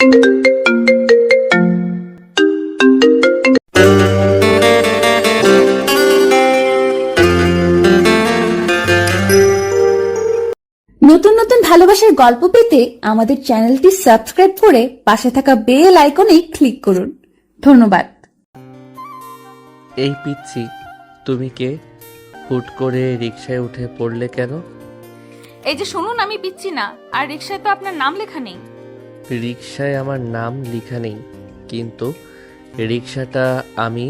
নতুন নতুন ভালোবাসার গল্প পেতে আমাদের চ্যানেলটি সাবস্ক্রাইব করে পাশে থাকা বেল আইকনে ক্লিক করুন। ধন্যবাদ। এই পিচ্ছি, তুমি কে? হুট করে রিকশায় উঠে পড়লে কেন? এই যে শুনুন, আমি পিচ্ছি না, আর রিকশায় তো আপনার নাম লেখা নেই। রিকশায় আমার নাম লেখা নেই, কিন্তু রিকশাটা আমি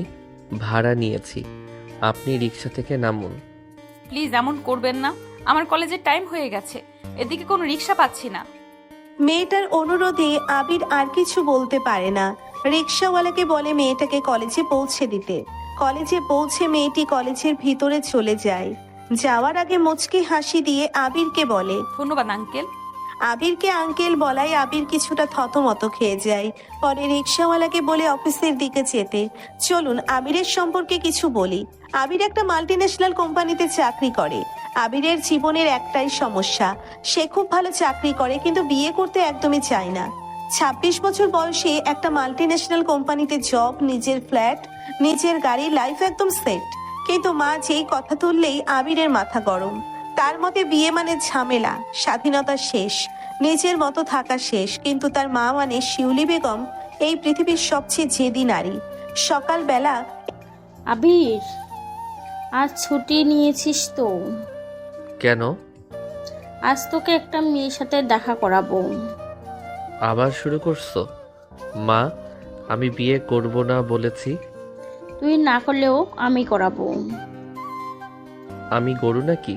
ভাড়া নিয়েছি। আপনি রিকশা থেকে নামুন। প্লিজ এমন করবেন না, আমার কলেজের টাইম হয়ে গেছে, এদিকে কোনো রিকশা পাচ্ছি না। মেয়েটার অনুরোধে আবির আর কিছু বলতে পারে না। রিকশাওয়ালাকে বলে মেয়েটাকে কলেজে পৌঁছে দিতে। কলেজে পৌঁছে মেয়েটি কলেজের ভিতরে চলে যায়। যাওয়ার আগে মুচকি হাসি দিয়ে আবিরকে বলে, ধন্যবাদ আঙ্কেল। আবিরকে আঙ্কেল বলায় আবির কিছুটা থতমত খেয়ে যায়। পরে রিকশাওয়ালাকে বলে অফিসের দিকে যেতে। চলুন আবিরের সম্পর্কে কিছু বলি। আবির একটা মাল্টিন্যাশনাল কোম্পানিতে চাকরি করে। আবিরের জীবনের একটাই সমস্যা, সে খুব ভালো চাকরি করে কিন্তু বিয়ে করতে একদমই চায় না। ২৬ বছর বয়সে একটা মাল্টিন্যাশনাল কোম্পানিতে জব, নিজের ফ্ল্যাট, নিজের গাড়ি, লাইফ একদম সেট। কিন্তু মা যেই কথা তুললেই আবিরের মাথা গরম। তার মতে বিয়ে মানে ঝামেলা, স্বাধীনতা শেষ, নিজের মতো থাকা শেষ। কিন্তু তার মা মানে শিউলি বেগম এই পৃথিবীর সবচেয়ে জেদি নারী। সকালবেলা, আবির, আজ ছুটি নিয়েছিস তো? কেন? আজ তোকে একটা মেয়ের সাথে দেখা করাবো। আবার শুরু করছো? মা, আমি বিয়ে করব না বলেছি। তুই না করলেও আমি করাবো। আমি গরু নাকি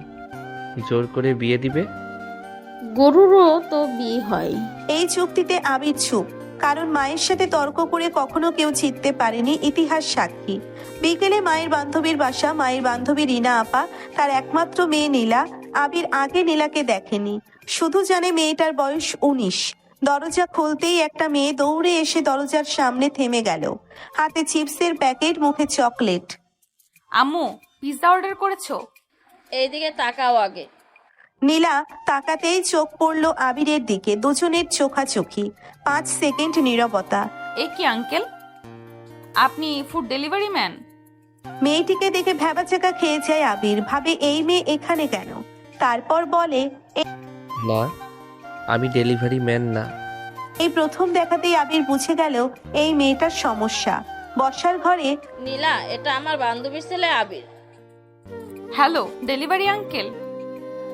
জোর করে বিয়ে দিবে? গরুরও তো বিয়ে হয়। এই চুক্তিতে আবির চুপ, কারণ মায়ের সাথে তর্ক করে কখনো কেউ জিততে পারেনি, ইতিহাস সাক্ষী। বিকেলে মায়ের বান্ধবীর বাসা। মায়ের বান্ধবী রিনা আপা, তার একমাত্র মেয়ে নীলা। আবির আগে নীলাকে দেখেনি, শুধু জানে মেয়েটার বয়স ১৯। দরজা খুলতেই একটা মেয়ে দৌড়ে এসে দরজার সামনে থেমে গেল, হাতে চিপসের প্যাকেট, মুখে চকলেট। আম্মু, পিৎজা অর্ডার করেছো? এইদিকে তাকাও আগে। নীলা তাকাতেই চোখ পড়ল আবিরের দিকে। দুজনের চোখাচোখি। ৫ সেকেন্ড নীরবতা। এ কি আঙ্কেল, আপনি ফুড ডেলিভারি ম্যান? মেয়েটিকে দেখে ভ্যাবাচাকা খেয়ে যায় আবির, ভাবে এই মেয়ে এখানে কেন। তারপর বলে, না, আমি ডেলিভারি ম্যান না। এই প্রথম দেখাতেই আবির বুঝে গেল এই মেয়েটার সমস্যা। বসার ঘরে, নীলা, এটা আমার বান্ধবীর ছেলে আবির। Hello, delivery uncle.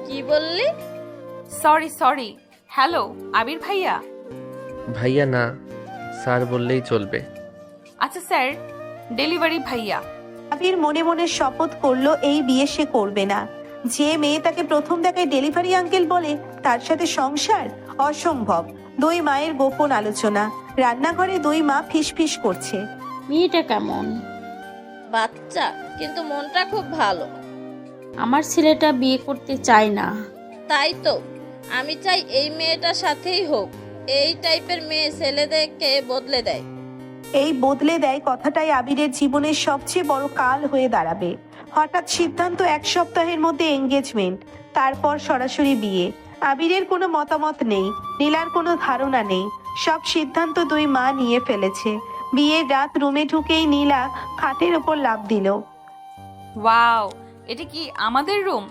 কি বললি? সরি, হ্যালো আবির ভাইয়া। ভাইয়া না, স্যার বললেই চলবে। আচ্ছা স্যার, ডেলিভারি ভাইয়া। আবির মনে মনে শপথ করলো এই বিয়ে সে করবে না। যে মেয়ে তাকে প্রথম দেখায় ডেলিভারি আঙ্কেল বলে, তার সাথে সংসার অসম্ভব। দুই মায়ের গোপন আলোচনা। রান্নাঘরে দুই মা ফিসফিস করছে। মেয়েটা কেমন? বাচ্চা, কিন্তু মনটা খুব ভালো। আমার ছেলেটা বিয়ে করতে চায় না। তাই তো আমি চাই এই মেয়েটার সাথেই হোক। এই টাইপের মেয়ে ছেলেদেরকে বদলে দেয়। এই বদলে দেয় কথাটাই আবিরের জীবনের সবচেয়ে বড় কাল হয়ে দাঁড়াবে। হঠাৎ সিদ্ধান্ত, ১ সপ্তাহের মধ্যে এঙ্গেজমেন্ট, তারপর সরাসরি বিয়ে। আবিরের কোনো মতামত নেই, নীলার কোনো ধারণা নেই। সব সিদ্ধান্ত দুই মা নিয়ে ফেলেছে। বিয়ের রাত রুমে ঢুকেই নীলা খাটের ওপর লাফ দিল। ওয়াও, এটা কি আমাদের রুম?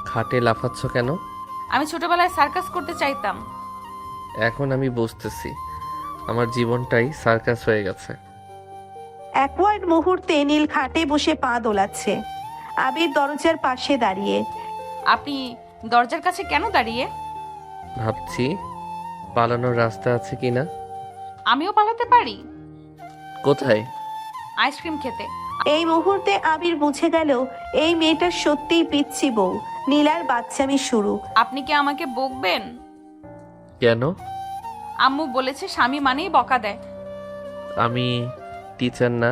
খাটে লাফাচ্ছ কেন? আমি ছোটবেলায় সার্কাস করতে চাইতাম। এখন আমি বুঝতেছি আমার জীবনটাই সার্কাস হয়ে গেছে। অ্যাকওয়ার্ড মুহূর্তে নীল খাটে বসে পা দোলাচ্ছে। আবির দরজার পাশে দাঁড়িয়ে। আপনি দরজার কাছে কেন দাঁড়িয়ে? ভাবছি পালানোর রাস্তা আছে কিনা। আমিও পালাতে পারি। কোথায়? আইসক্রিম খেতে। এই মুহূর্তে আবির বুঝে গেল এই মেয়েটা সত্যিই পিচ্ছি বউ। নীলার বাচ্চামি শুরু। আপনি কি আমাকে বকবেন? কেন? আম্মু বলেছে স্বামী মানেই বকা দেয়। আমি টিচার না।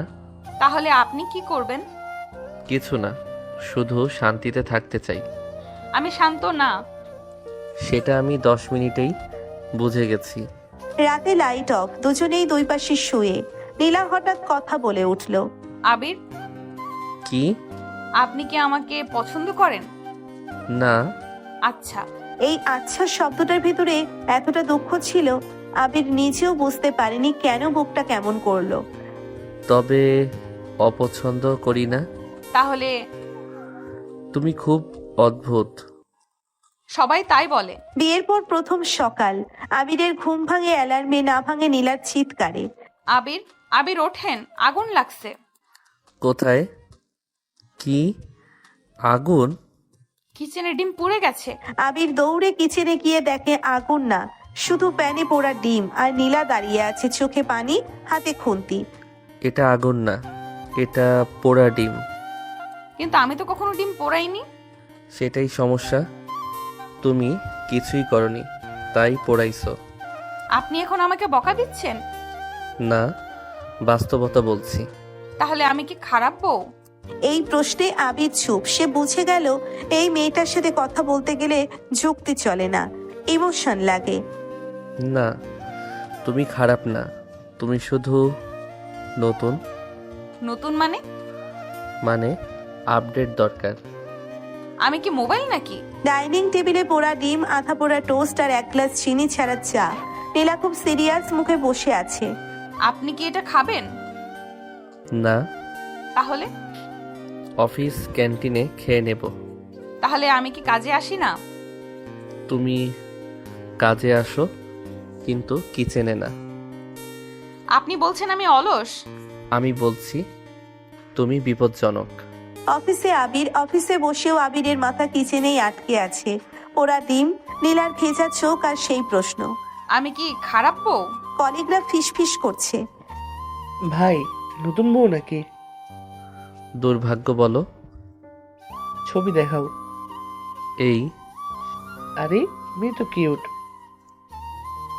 তাহলে আপনি কি করবেন? কিছু না, শুধু শান্তিতে থাকতে চাই। আমি শান্ত না। সেটা আমি 10 মিনিটেই বুঝে গেছি। রাতে লাইট অফ, দুজনেই দুই পাশে শুয়ে। নীলা হঠাৎ কথা বলে উঠল। আবির, কি? আপনি কি আমাকে পছন্দ করেন? না। আচ্ছা। এই আচ্ছা শব্দটার ভিতরে এতটা দুঃখ ছিল আবির নিজেও বুঝতে পারেনি কেন বুকটা কেমন করলো। তবে অপছন্দ করি না। তাহলে তুমি খুব অদ্ভুত। সবাই তাই বলে। বিয়ের পর প্রথম সকাল, আবিরের ঘুম ভাঙে অ্যালার্মে, না ভাঙে নীলার চিৎকারে। আবির, আবির ওঠেন, আগুন লাগছে। কোথায়? কি আগুন? কিচেনে ডিম পুড়ে গেছে। আবির দৌড়ে কিচেনে গিয়ে দেখে আগুন না, শুধু প্যানে পোড়া ডিম, আর নীলা দাঁড়িয়ে আছে, চোখে পানি, হাতে খুন্তি। এটা আগুন না, এটা পোড়া ডিম। কিন্তু আমি তো কখনো ডিম পোড়াইনি। সেটাই সমস্যা, তুমি কিছুই করনি, তাই পোড়াইছো। আপনি এখন আমাকে বকা দিচ্ছেন? না, বাস্তবতা বলছি। তাহলে আমি কি খারাপ বউ? এই প্রশ্নে আবির চুপ। সে বুঝে গেল এই মেয়েটার সাথে কথা বলতে গেলে যুক্তি চলে না, ইমোশন লাগে। না, তুমি খারাপ না, তুমি শুধু নতুন। নতুন মানে আপডেট দরকার। আমি কি মোবাইল নাকি? ডাইনিং টেবিলে পোড়া ডিম, আধা পোড়া টোস্ট আর এক গ্লাস চিনি ছাড়া চা। নীলা খুব সিরিয়াস মুখে বসে আছে। আপনি কি এটা খাবেন? না, তাহলে? অফিস ক্যান্টিনে খেয়ে নেব। তাহলে আমি কি কাজে আসি না? তুমি কাজে আসো, কিন্তু কিচেনে না। আপনি বলছেন আমি অলস? আমি বলছি তুমি বিপজ্জনক। অফিসে আবির, অফিসে বসেও আবিরের মাথা কিচেনেই আটকে আছে। পোড়া ডিম, নীলার ভেজা চোখ আর সেই প্রশ্ন। আমি কি খারাপ বউ? কলিগরা ফিসফিস করছে। ভাই নতুন বউ নাকি? দুর্ভাগ্য বলো। ছবি দেখাও। এই আরে মেয়ে তো কিউট।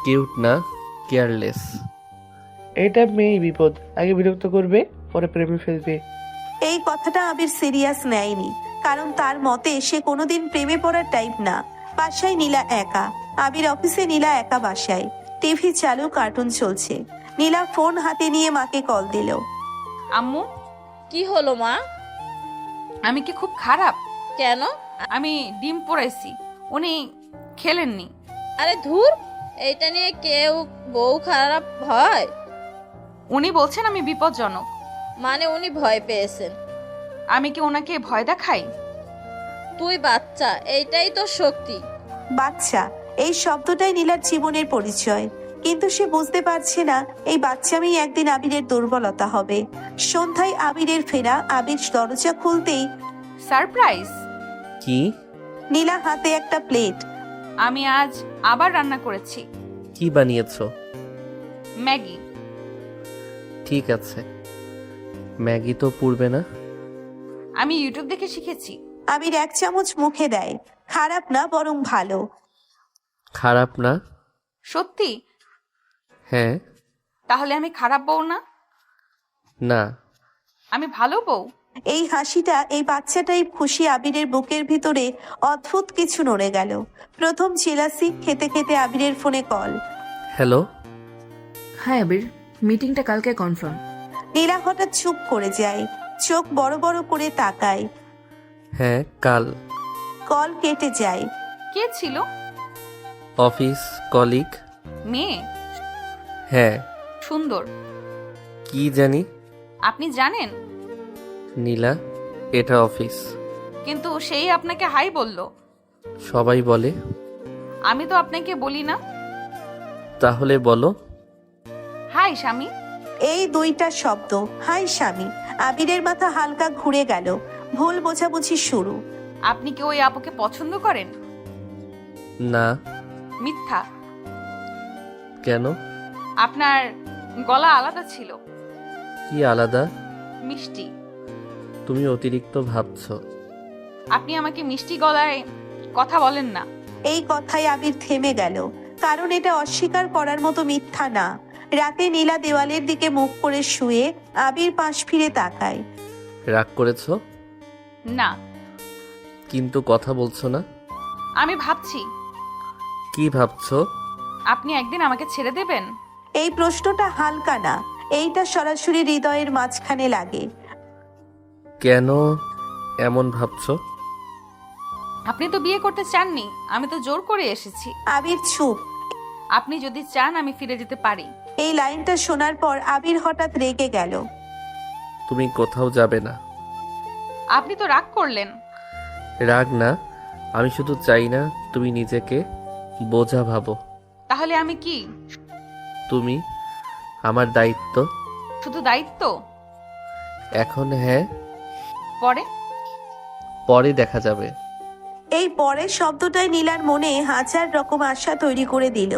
কিউট না, কেয়ারলেস। এটা মেয়েই বিপদ, আগে বিরক্ত করবে পরে প্রেমে ফেলবে। এই কথাটা আবির সিরিয়াস নেয়নি, কারণ তার মতে সে কোনোদিন প্রেমে পড়ার টাইপ না। বাসায় নীলা একা, আবির অফিসে, নীলা একা বাসায়। টিভি চালু, কার্টুন চলছে। নীলা ফোন হাতে নিয়ে মাকে কল দিল। আম্মু, কি হলো মা? আমি কি খুব খারাপ? কেন? আমি ডিম পোড়াইছি, উনি খেলেননি। আরে ধুর, এইটা নিয়ে কেউ বউ খারাপ হয়? উনি বলছেন আমি বিপজ্জনক। মানে উনি ভয় পেয়েছেন? আমি কি ওনাকে ভয় দেখাই? তুই বাচ্চা, এইটাই তো শক্তি। বাচ্চা, এই শব্দটাই নীলার জীবনের পরিচয়। কিন্তু সে বুঝতে পারছে না এই বাচ্চামি একদিন আবিরের দুর্বলতা হবে। সন্ধ্যায় আবিরের ফেরা, আবির দরজা খুলতেই সারপ্রাইজ। কি? নীলা হাতে একটা প্লেট। আমি আজ আবার রান্না করেছি, কি বানিয়েছো? ম্যাগি। ঠিক আছে, ম্যাগি তো পুড়বে না। আমি ইউটিউব দেখে শিখেছি। আবির এক চামচ মুখে দেয়। খারাপ না, বরং ভালো। খারাপ না? সত্যি? হ্যাঁ। তাহলে আমি খারাপ বউ না? না। আমি ভালো বউ। এই হাসিটা, এই বাচ্চাটাই খুশি। আবিরের বুকের ভিতরে অদ্ভুত কিছু নড়ে গেল। প্রথম জেলাসি। খেতে খেতে আবিরের ফোনে কল। হ্যালো। হ্যাঁ আবির, মিটিংটা কালকে কনফার্ম। নীলা হঠাৎ চুপ করে যায়, চোখ বড় বড় করে তাকায়। হ্যাঁ, কাল। কল কেটে যায়। কে ছিল? Office colleague. মেয়ে? হ্যাঁ। সুন্দর? কি জানি। আপনি জানেন? নীলা, এটা অফিস। কিন্তু সেই আপনাকে হাই বলল। সবাই বলে। আমি তো আপনাকে বলি না। তাহলে বলো। হাই স্বামী। এই দুইটা শব্দ, হাই স্বামী। আবিরের মাথা হালকা ঘুরে গেল। ভুল বোঝাবুঝি শুরু। আপনি কি ওই আপুকে পছন্দ করেন? না। মিথ্যা। কেন? আপনার গলা আলাদা ছিল। কি আলাদা? মিষ্টি। তুমি অতিরিক্ত ভাবছো। আপনি আমাকে মিষ্টি গলায় কথা বলেন না। এই কথায় আবির থেমে গেল, কারণ এটা অস্বীকার করার মতো মিথ্যা না। রাতে নীলা দেওয়ালের দিকে মুখ করে শুয়ে আবির পাশ ফিরে তাকায়। রাগ করেছো? না। কিন্তু কথা বলছো না। আমি ভাবছি। কি ভাবছো? আপনি একদিন আমাকে ছেড়ে দেবেন? এই প্রশ্নটা হালকা না, এইটা সরাসরি হৃদয়ের মাঝখানে লাগে। কেন এমন ভাবছো? আপনি তো বিয়ে করতে চাননি, আমি তো জোর করে এসেছি। আবির চুপ। আপনি যদি চান আমি ফিরে যেতে পারি। এই লাইনটা শোনার পর আবির হঠাৎ রেগে গেল। তুমি কোথাও যাবে না। আপনি তো রাগ করলেন। রাগ না, আমি শুধু চাই না তুমি নিজেকে বোঝা ভাবো। তাহলে আমি কি? তুমি আমার দায়িত্ব। শুধু দায়িত্ব? এখন হ্যাঁ, পরে? পরে দেখা যাবে। এই পরের শব্দটাই নীলার মনে হাজার রকম আশা তৈরি করে দিল।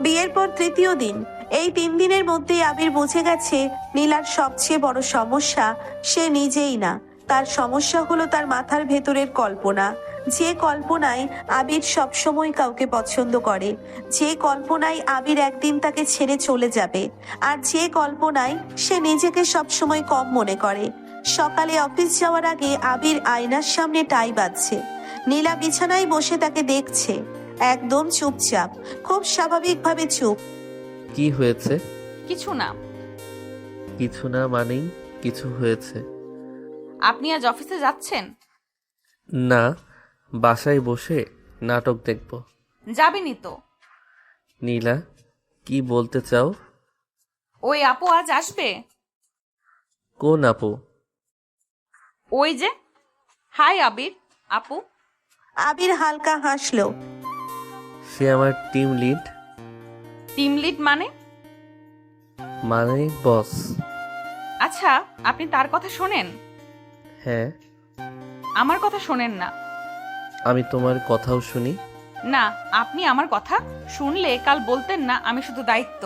বিয়ের পর তৃতীয় দিন। এই 3 দিনের মধ্যেই আবির বুঝে গেছে নীলার সবচেয়ে বড় সমস্যা সে নিজেই না, তার সমস্যা হলো তার মাথার ভেতরের কল্পনা। যে কল্পনায় আবির সবসময় কাউকে পছন্দ করে, যে কল্পনায় আবির একদিন তাকে ছেড়ে চলে যাবে, আর যে কল্পনায় সে নিজেকে সবসময় কম মনে করে। সকালে অফিস যাওয়ার আগে আবির আয়নার সামনে টাই বাঁধছে। নীলা বিছানায় বসে তাকে দেখছে, একদম চুপচাপ, খুব স্বাভাবিকভাবে চুপ। কি হয়েছে? কিছু না। কিছু না মানেই কিছু হয়েছে। আপনি আজ অফিসে যাচ্ছেন? না, বাসায় বসে নাটক দেখব। যাবেনই তো। নীলা, কি বলতে চাও? ওই আপু আজ আসবে। কোন আপু? ওই যে। হাই আবির। আপু। আবির হালকা হাসলো। সে আমার টিম লিড। টিম লিড মানে? মানে বস। আচ্ছা, আপনি তার কথা শোনেন? হ্যাঁ। আমার কথা শোনেন না? আমি তোমার কথাও শুনি। না, আপনি আমার কথা শুনলে কাল বলতেন না আমি শুধু দায়িত্ব।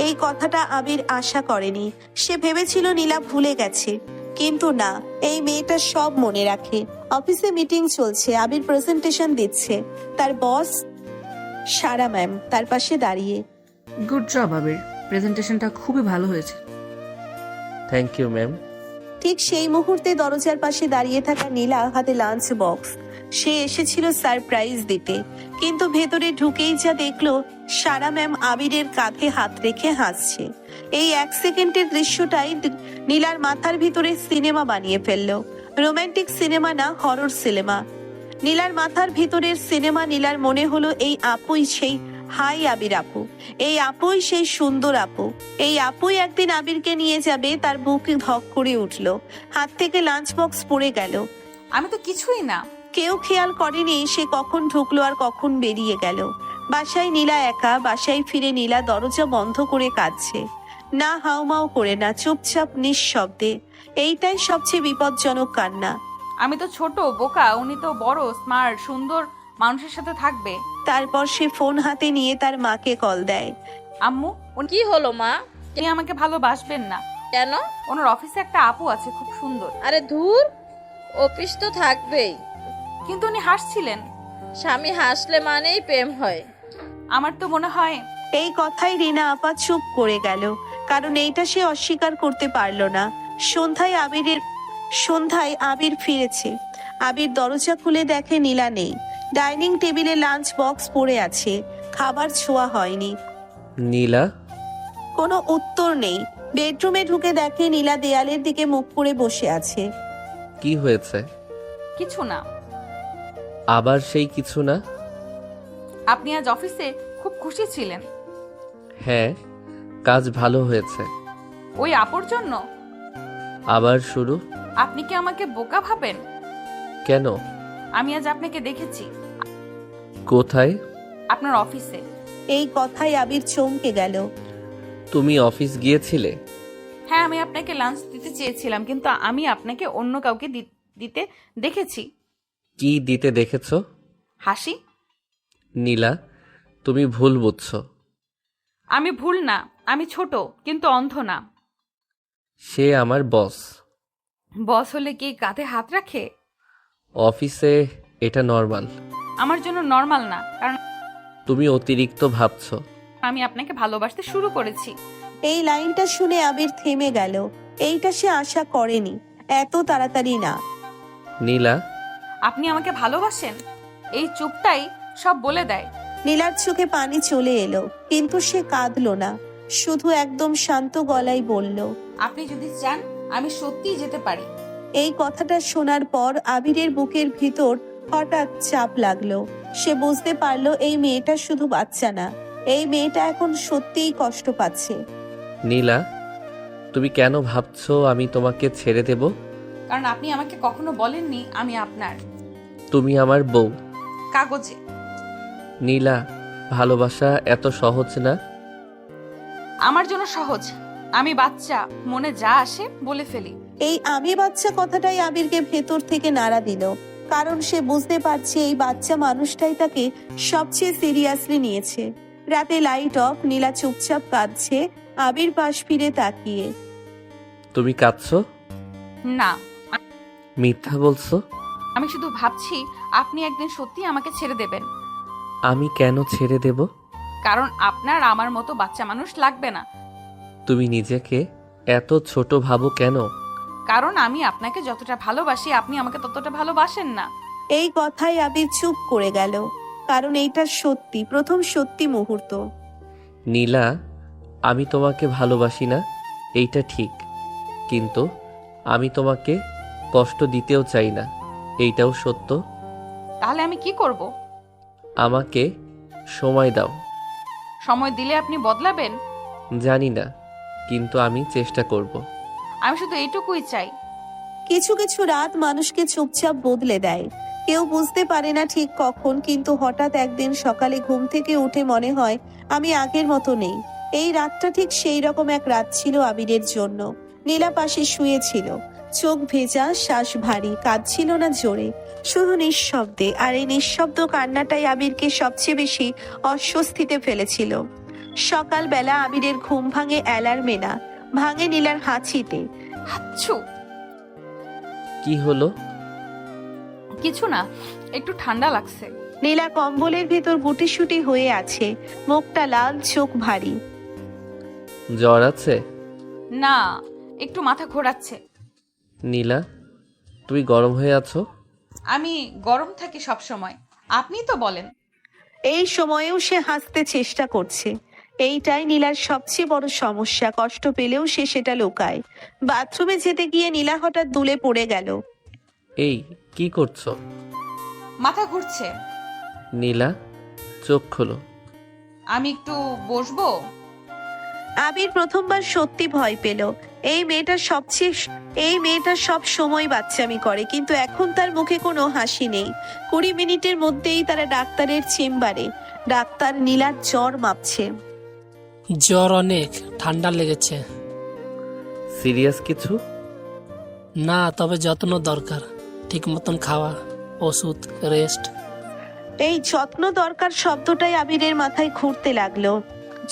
এই কথাটা আবির আশা করেনি। সে ভেবেছিল নীলা ভুলে গেছে, কিন্তু না, এই মেয়েটা সব মনে রাখে। অফিসে মিটিং চলছে, আবির প্রেজেন্টেশন দিচ্ছে। তার বস সারা ম্যাম তার পাশে দাঁড়িয়ে। গুড জব আবির, প্রেজেন্টেশনটা খুবই ভালো হয়েছে। Thank you ma'am. ঠিক সেই মুহূর্তে দরজার পাশে দাঁড়িয়ে থাকা নীলা হাতে লাঞ্চ বক্স। সে এসেছিল সারপ্রাইজ দিতে, কিন্তু ভেতরে ঢুকেই যা দেখলো সারা ম্যাম আবিরের কাঁধে হাত রেখে হাসছে। এই 1 সেকেন্ডের দৃশ্যটাই নীলার মাথার ভিতরে সিনেমা বানিয়ে ফেললো। রোমান্টিক সিনেমা না, হরর সিনেমা। নীলার মাথার ভিতরের সিনেমা। নীলার মনে হলো এই আপুই সেই হাই আবির আপু, এই আপুই সেই সুন্দর আপু, এই আপুই একদিন আবিরকে নিয়ে যাবে। তার বুক ধক করে উঠলো, হাত থেকে লাঞ্চ বক্স পড়ে গেল। আমি তো কিছুই না। কেউ খেয়াল করেনি সে কখন ঢুকলো আর কখন বেরিয়ে গেল। বাসায় নীলা একা। বাসায় ফিরে নীলা দরজা বন্ধ করে কাঁদছে, না হাউমাউ করে, না চুপচাপ, নিঃশব্দে। এইটাই সবচেয়ে বিপজ্জনক কান্না। আমি তো ছোট বোকা, উনি তো বড় স্মার্ট সুন্দর মানুষের সাথে থাকবে। তারপর সে ফোন হাতে নিয়ে তার মাকে কল দেয়। আম্মু, কি হলো মা? উনি আমাকে ভালোবাসবেন না। কেন? ওনার অফিসে একটা আপু আছে, খুব সুন্দর। আরে ধুর, অফিস তো থাকবেই। কিন্তু উনি হাসছিলেন। স্বামী হাসলে মানেই প্রেম হয়। আমার তো মনে হয়। এই কথায় রিনা আপা চুপ করে গেল, কারণ এইটা সে অস্বীকার করতে পারলো না। সন্ধ্যায় আবির ফিরেছে। আবির দরজা খুলে দেখে নীলা নেই। ডাইনিং টেবিলে লাঞ্চ বক্স পড়ে আছে, খাবার ছোঁয়া হয়নি। নীলা? কোনো উত্তর নেই। বেডরুমে ঢুকে দেখে নীলা দেয়ালের দিকে মুখ করে বসে আছে। কি হয়েছে? কিছু না। আবার সেই কিছু না? আপনি আজ অফিসে খুব খুশি ছিলেন। হ্যাঁ, কাজ ভালো হয়েছে। ওই আপুর জন্য? আবার শুরু? আপনি কি আমাকে বোকা ভাবেন? কেন? আমি আজ আপনাকে দেখেছি। কোথায়? আপনার অফিসে। এই কথায় আবির চমকে গেল। তুমি অফিস গিয়েছিলে? হ্যাঁ, আমি আপনাকে লাঞ্চ দিতে চেয়েছিলাম, কিন্তু আমি আপনাকে অন্য কাউকে দিতে দেখেছি। কি দিতে দেখেছো? হাসি। নীলা, তুমি ভুল বুঝছো। আমি ভুল না, আমি ছোট কিন্তু অন্ধ না। সে আমার বস। বস হলে কি কাঁধে হাত রাখে? অফিসে এটা নর্মাল। আমার জন্য নর্মাল না, কারণ তুমি অতিরিক্ত ভাবছো। আমি আপনাকে ভালোবাসতে শুরু করেছি। এই লাইনটা শুনে আবির থেমে গেল। এইটা সে আশা করেনি, এত তাড়াতাড়ি না। নীলা, আপনি আমাকে ভালোবাসেন? এই চুপটাই সব বলে দেয়। নীলার চোখে পানি চলে এলো, কিন্তু সে কাঁদলো না, শুধু একদম শান্ত গলায় বলল, আপনি যদি চান আমি সত্যিই যেতে পারি। এই কথাটা শোনার পর আবিরের বুকের ভিতর হঠাৎ চাপ লাগলো। সে বুঝতে পারলো এই মেয়েটা শুধু বাচ্চা না, এই মেয়েটা এখন সত্যিই কষ্ট পাচ্ছে। নীলা, তুমি কেন ভাবছো আমি তোমাকে ছেড়ে দেব? কারণ আপনি আমাকে কখনো বলেননি আমি আপনার। তুমি আমার বউ। কাগজে। নীলা, ভালোবাসা এত সহজ না। আমার জন্য সহজ। আমি বাচ্চা, মনে যা আসে বলে ফেলি। এই আমি বাচ্চা কথাটাই আবিরকে ভেতর থেকে নাড়া দিল, কারণ সে বুঝতে পারছে এই বাচ্চা মানুষটাই তাকে সবচেয়ে সিরিয়াসলি নিয়েছে। রাতে লাইট অফ, নীলা চুপচাপ কাঁদছে, আবির পাশ ফিরে তাকিয়ে। তুমি কাঁদছো? না, মিথ্যা বলছো। আমি শুধু ভাবছি আপনি একদিন সত্যি আমাকে ছেড়ে দেবেন। আমি কেন ছেড়ে দেব? কারণ আপনার আমার মতো বাচ্চা মানুষ লাগবে না। তুমি নিজেকে এত ছোট ভাবো কেন? কারণ আমি আপনাকে যতটা ভালোবাসি আপনি আমাকে ততটা ভালোবাসেন না। এই কথায় আবির চুপ করে গেল, কারণ এইটা সত্যি প্রথম সত্যি মুহূর্ত। নীলা, আমি তোমাকে ভালোবাসি না এইটা ঠিক, কিন্তু আমি তোমাকে কষ্ট দিতেও চাই না এইটাও সত্য। তাহলে আমি কি করব? আমাকে সময় দাও। সময় দিলে আপনি বদলাবেন? জানি না, কিন্তু আমি চেষ্টা করব। আমি শুধু এইটুকুই চাই। কিছু কিছু রাত মানুষকে চুপচাপ বদলে দেয়। কেউ বুঝতে পারে না ঠিক কখন, কিন্তু হঠাৎ একদিন সকালে ঘুম থেকে উঠে মনে হয় আমি আগের মতো নেই। এই রাতটা ঠিক সেই রকম এক রাত ছিল আবিরের জন্য। নীলা পাশে শুয়েছিল, চোখ ভেজা, শ্বাস ভারী, কাঁদছিল না জোরে, শুধু নিঃশব্দে। আর এই নিঃশব্দ কান্নাটাই আবিরকে সবচেয়ে বেশি অস্বস্তিতে ফেলেছিল। সকালবেলা আবিরের ঘুম ভাঙে অ্যালার্মে না, ভাঙে নীলার হাঁচিতে। হাচ্ছু। কি হলো? কিছু না, একটু ঠান্ডা লাগছে। নীলা কম্বলের ভেতর গুটিসুটি হয়ে আছে, মুখটা লাল, চোখ ভারী। জ্বর আছে? না, একটু মাথা ঘোরাচ্ছে। নীলা, তুমি গরম হয়ে আছো? আমি গরম থাকি সব সময়, আপনি তো বলেন। এই সময়েও সে হাসতে চেষ্টা করছে। এইটাই নীলার সবচেয়ে বড় সমস্যা, কষ্ট পেলেও সে সেটা লুকায়। বাথরুমে যেতে গিয়ে নীলা হঠাৎ দুলে পড়ে গেল। এই কি করছো? মাথা ঘুরছে। নীলা, চোখ খোলো। আমি একটু বসবো? আবির প্রথমবার সত্যি ভয় পেল। এই মেয়েটা সব সময় বাচ্চামি করে, কিন্তু এখন তার মুখে কোনো হাসি নেই। 20 মিনিটের মধ্যেই তারা ডাক্তারের চেম্বারে। ডাক্তার নীলার জ্বর মাপছে। জ্বর অনেক, ঠান্ডা লেগেছে। সিরিয়াস কিছু? না, তবে যত্ন দরকার, ঠিক মতন খাওয়া, ওষুধ, রেস্ট। এই যত্ন দরকার শব্দটাই আবিরের মাথায় ঘুরতে লাগলো।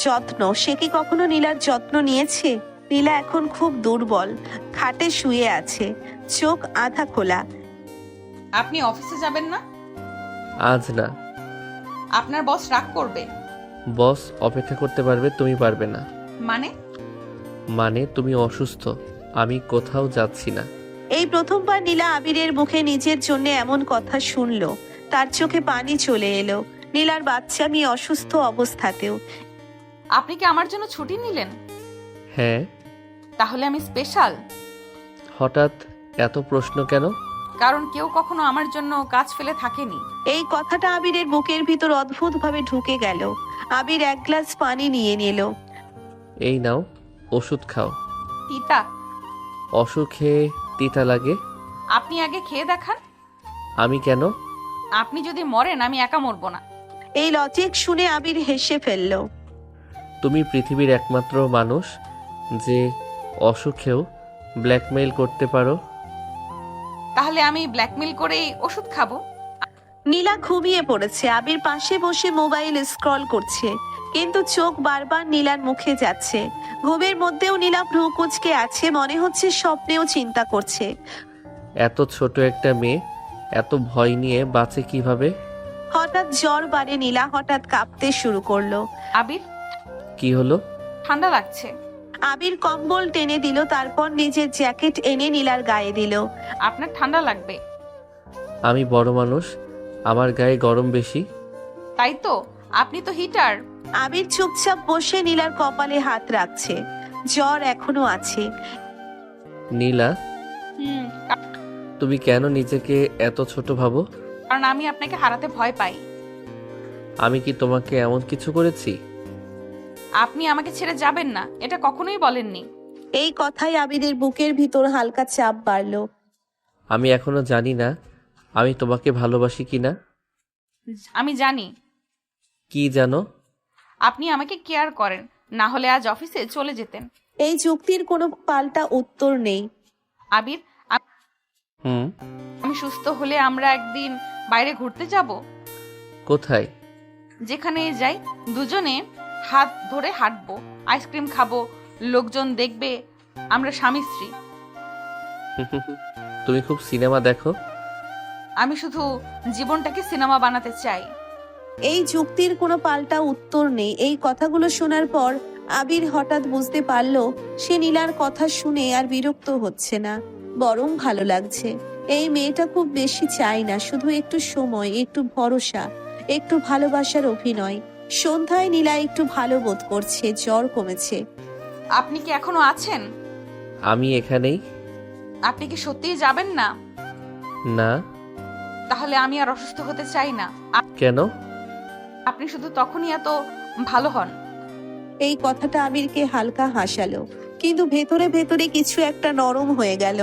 যত্ন, সে কি কখনো নীলার যত্ন নিয়েছে? নীলা এখন খুব দুর্বল, খাটে শুয়ে আছে, চোখ আধা খোলা। আপনি অফিসে যাবেন না? আজ না। আপনার বস রাগ করবে। বস অপেক্ষা করতে পারবে, তুমি পারবে না। মানে তুমি অসুস্থ, আমি কোথাও যাচ্ছি না। এই প্রথমবার নীলা আবিরের মুখে নিজের জন্য এমন কথা শুনলো। তার চোখে পানি চলে এলো। নীলার বাচ্চা মেয়ে অসুস্থ অবস্থাতেও। আপনি কি আমার জন্য ছুটি নিলেন? হ্যাঁ। তাহলে আমি স্পেশাল? হঠাৎ এত প্রশ্ন কেন? কারণ কেউ কখনো আমার জন্য কাজ ফেলে থাকেনি। এই কথাটা আবিরের বুকের ভিতর অদ্ভুতভাবে ঢুকে গেল। আবির এক গ্লাস পানি নিয়ে নিল। এই নাও, ওষুধ খাও। তিতা? অসুখে তিতা লাগে? আপনি আগে খেয়ে দেখান। আমি কেন? আপনি যদি মরেন আমি একা মরবো না। এই লজিক শুনে আবির হেসে ফেলল। তুমি পৃথিবীর একমাত্র মানুষ যে অসুখেও ব্ল্যাকমেইল করতে পারো। তাহলে আমি ব্ল্যাকমেল করেই ওষুধ খাবো? নীলা ঘুমিয়ে পড়েছে। আবির পাশে বসে মোবাইল স্ক্রল করছে, কিন্তু চোখ বারবার নীলার মুখে যাচ্ছে। ঘুমের মধ্যেও নীলা ভ্রু কুঁচকে আছে, মনে হচ্ছে স্বপ্নেও চিন্তা করছে। এত ছোট একটা মেয়ে এত ভয় নিয়ে বাঁচে কিভাবে? হঠাৎ জ্বর বাড়ে, নীলা হঠাৎ কাঁপতে শুরু করলো। আবির, কি হলো? ঠান্ডা লাগছে। আবির কম্বল টেনে দিল, তারপর নিজের জ্যাকেট এনে নীলার গায়ে দিল। আপনার ঠান্ডা লাগবে। আমি বড় মানুষ, আমার গায়ে গরম বেশি। তাই তো, আপনি তো হিটার। আবির চুপচাপ বসে নীলার কপালে হাত রাখছে। জ্বর এখনো আছে। নীলা, হুম, তুমি কেন নিজেকে এত ছোট ভাবো? কারণ আমি আপনাকে হারাতে ভয় পাই। আমি কি তোমাকে এমন কিছু করেছি? আপনি আমাকে ছেড়ে যাবেন না, এটা কখনোই বলেননি। এই কথায় আবিরের বুকের ভিতর হালকা চাপ বাড়ল। আমি এখনো জানি না আমি তোমাকে ভালোবাসি কিনা। আমি জানি কি জানো? আপনি আমাকে কেয়ার করেন, না হলে আজ অফিসে চলে যেতেন। এই যুক্তির কোনো পাল্টা উত্তর নেই। আবির, হুম। আমি সুস্থ হলে আমরা একদিন বাইরে ঘুরতে যাব। কোথায়? যেখানে যাই দুজনে হাত ধরে হাঁটবো, আইসক্রিম খাবো, লোকজন দেখবে আমরা স্বামী স্ত্রী। তুমি খুব সিনেমা দেখো। আমি শুধু জীবনটাকে সিনেমা বানাতে চাই। এই যুক্তির কোনো পাল্টা উত্তর নেই। এই কথাগুলো শোনার পর আবির হঠাৎ বুঝতে পারল সে নীলার কথা শুনে আর বিরক্ত হচ্ছে না, বরং ভালো লাগছে। এই মেয়েটা খুব বেশি চায় না, শুধু একটু সময়, একটু ভরসা, একটু ভালোবাসার অভিনয়। সন্ধ্যায় নীলা একটু ভালো বোধ করছে, জ্বর কমেছে। আপনি কি এখনো আছেন? আমি এখানেই। আপনি কি সত্যিই যাবেন না? না। তাহলে আমি আর অসুস্থ হতে চাই না। কেন? আপনি শুধু তখনই এত ভালো হন। এই কথাটা আবিরকে হালকা হাসালো, কিন্তু ভেতরে ভেতরে কিছু একটা নরম হয়ে গেল।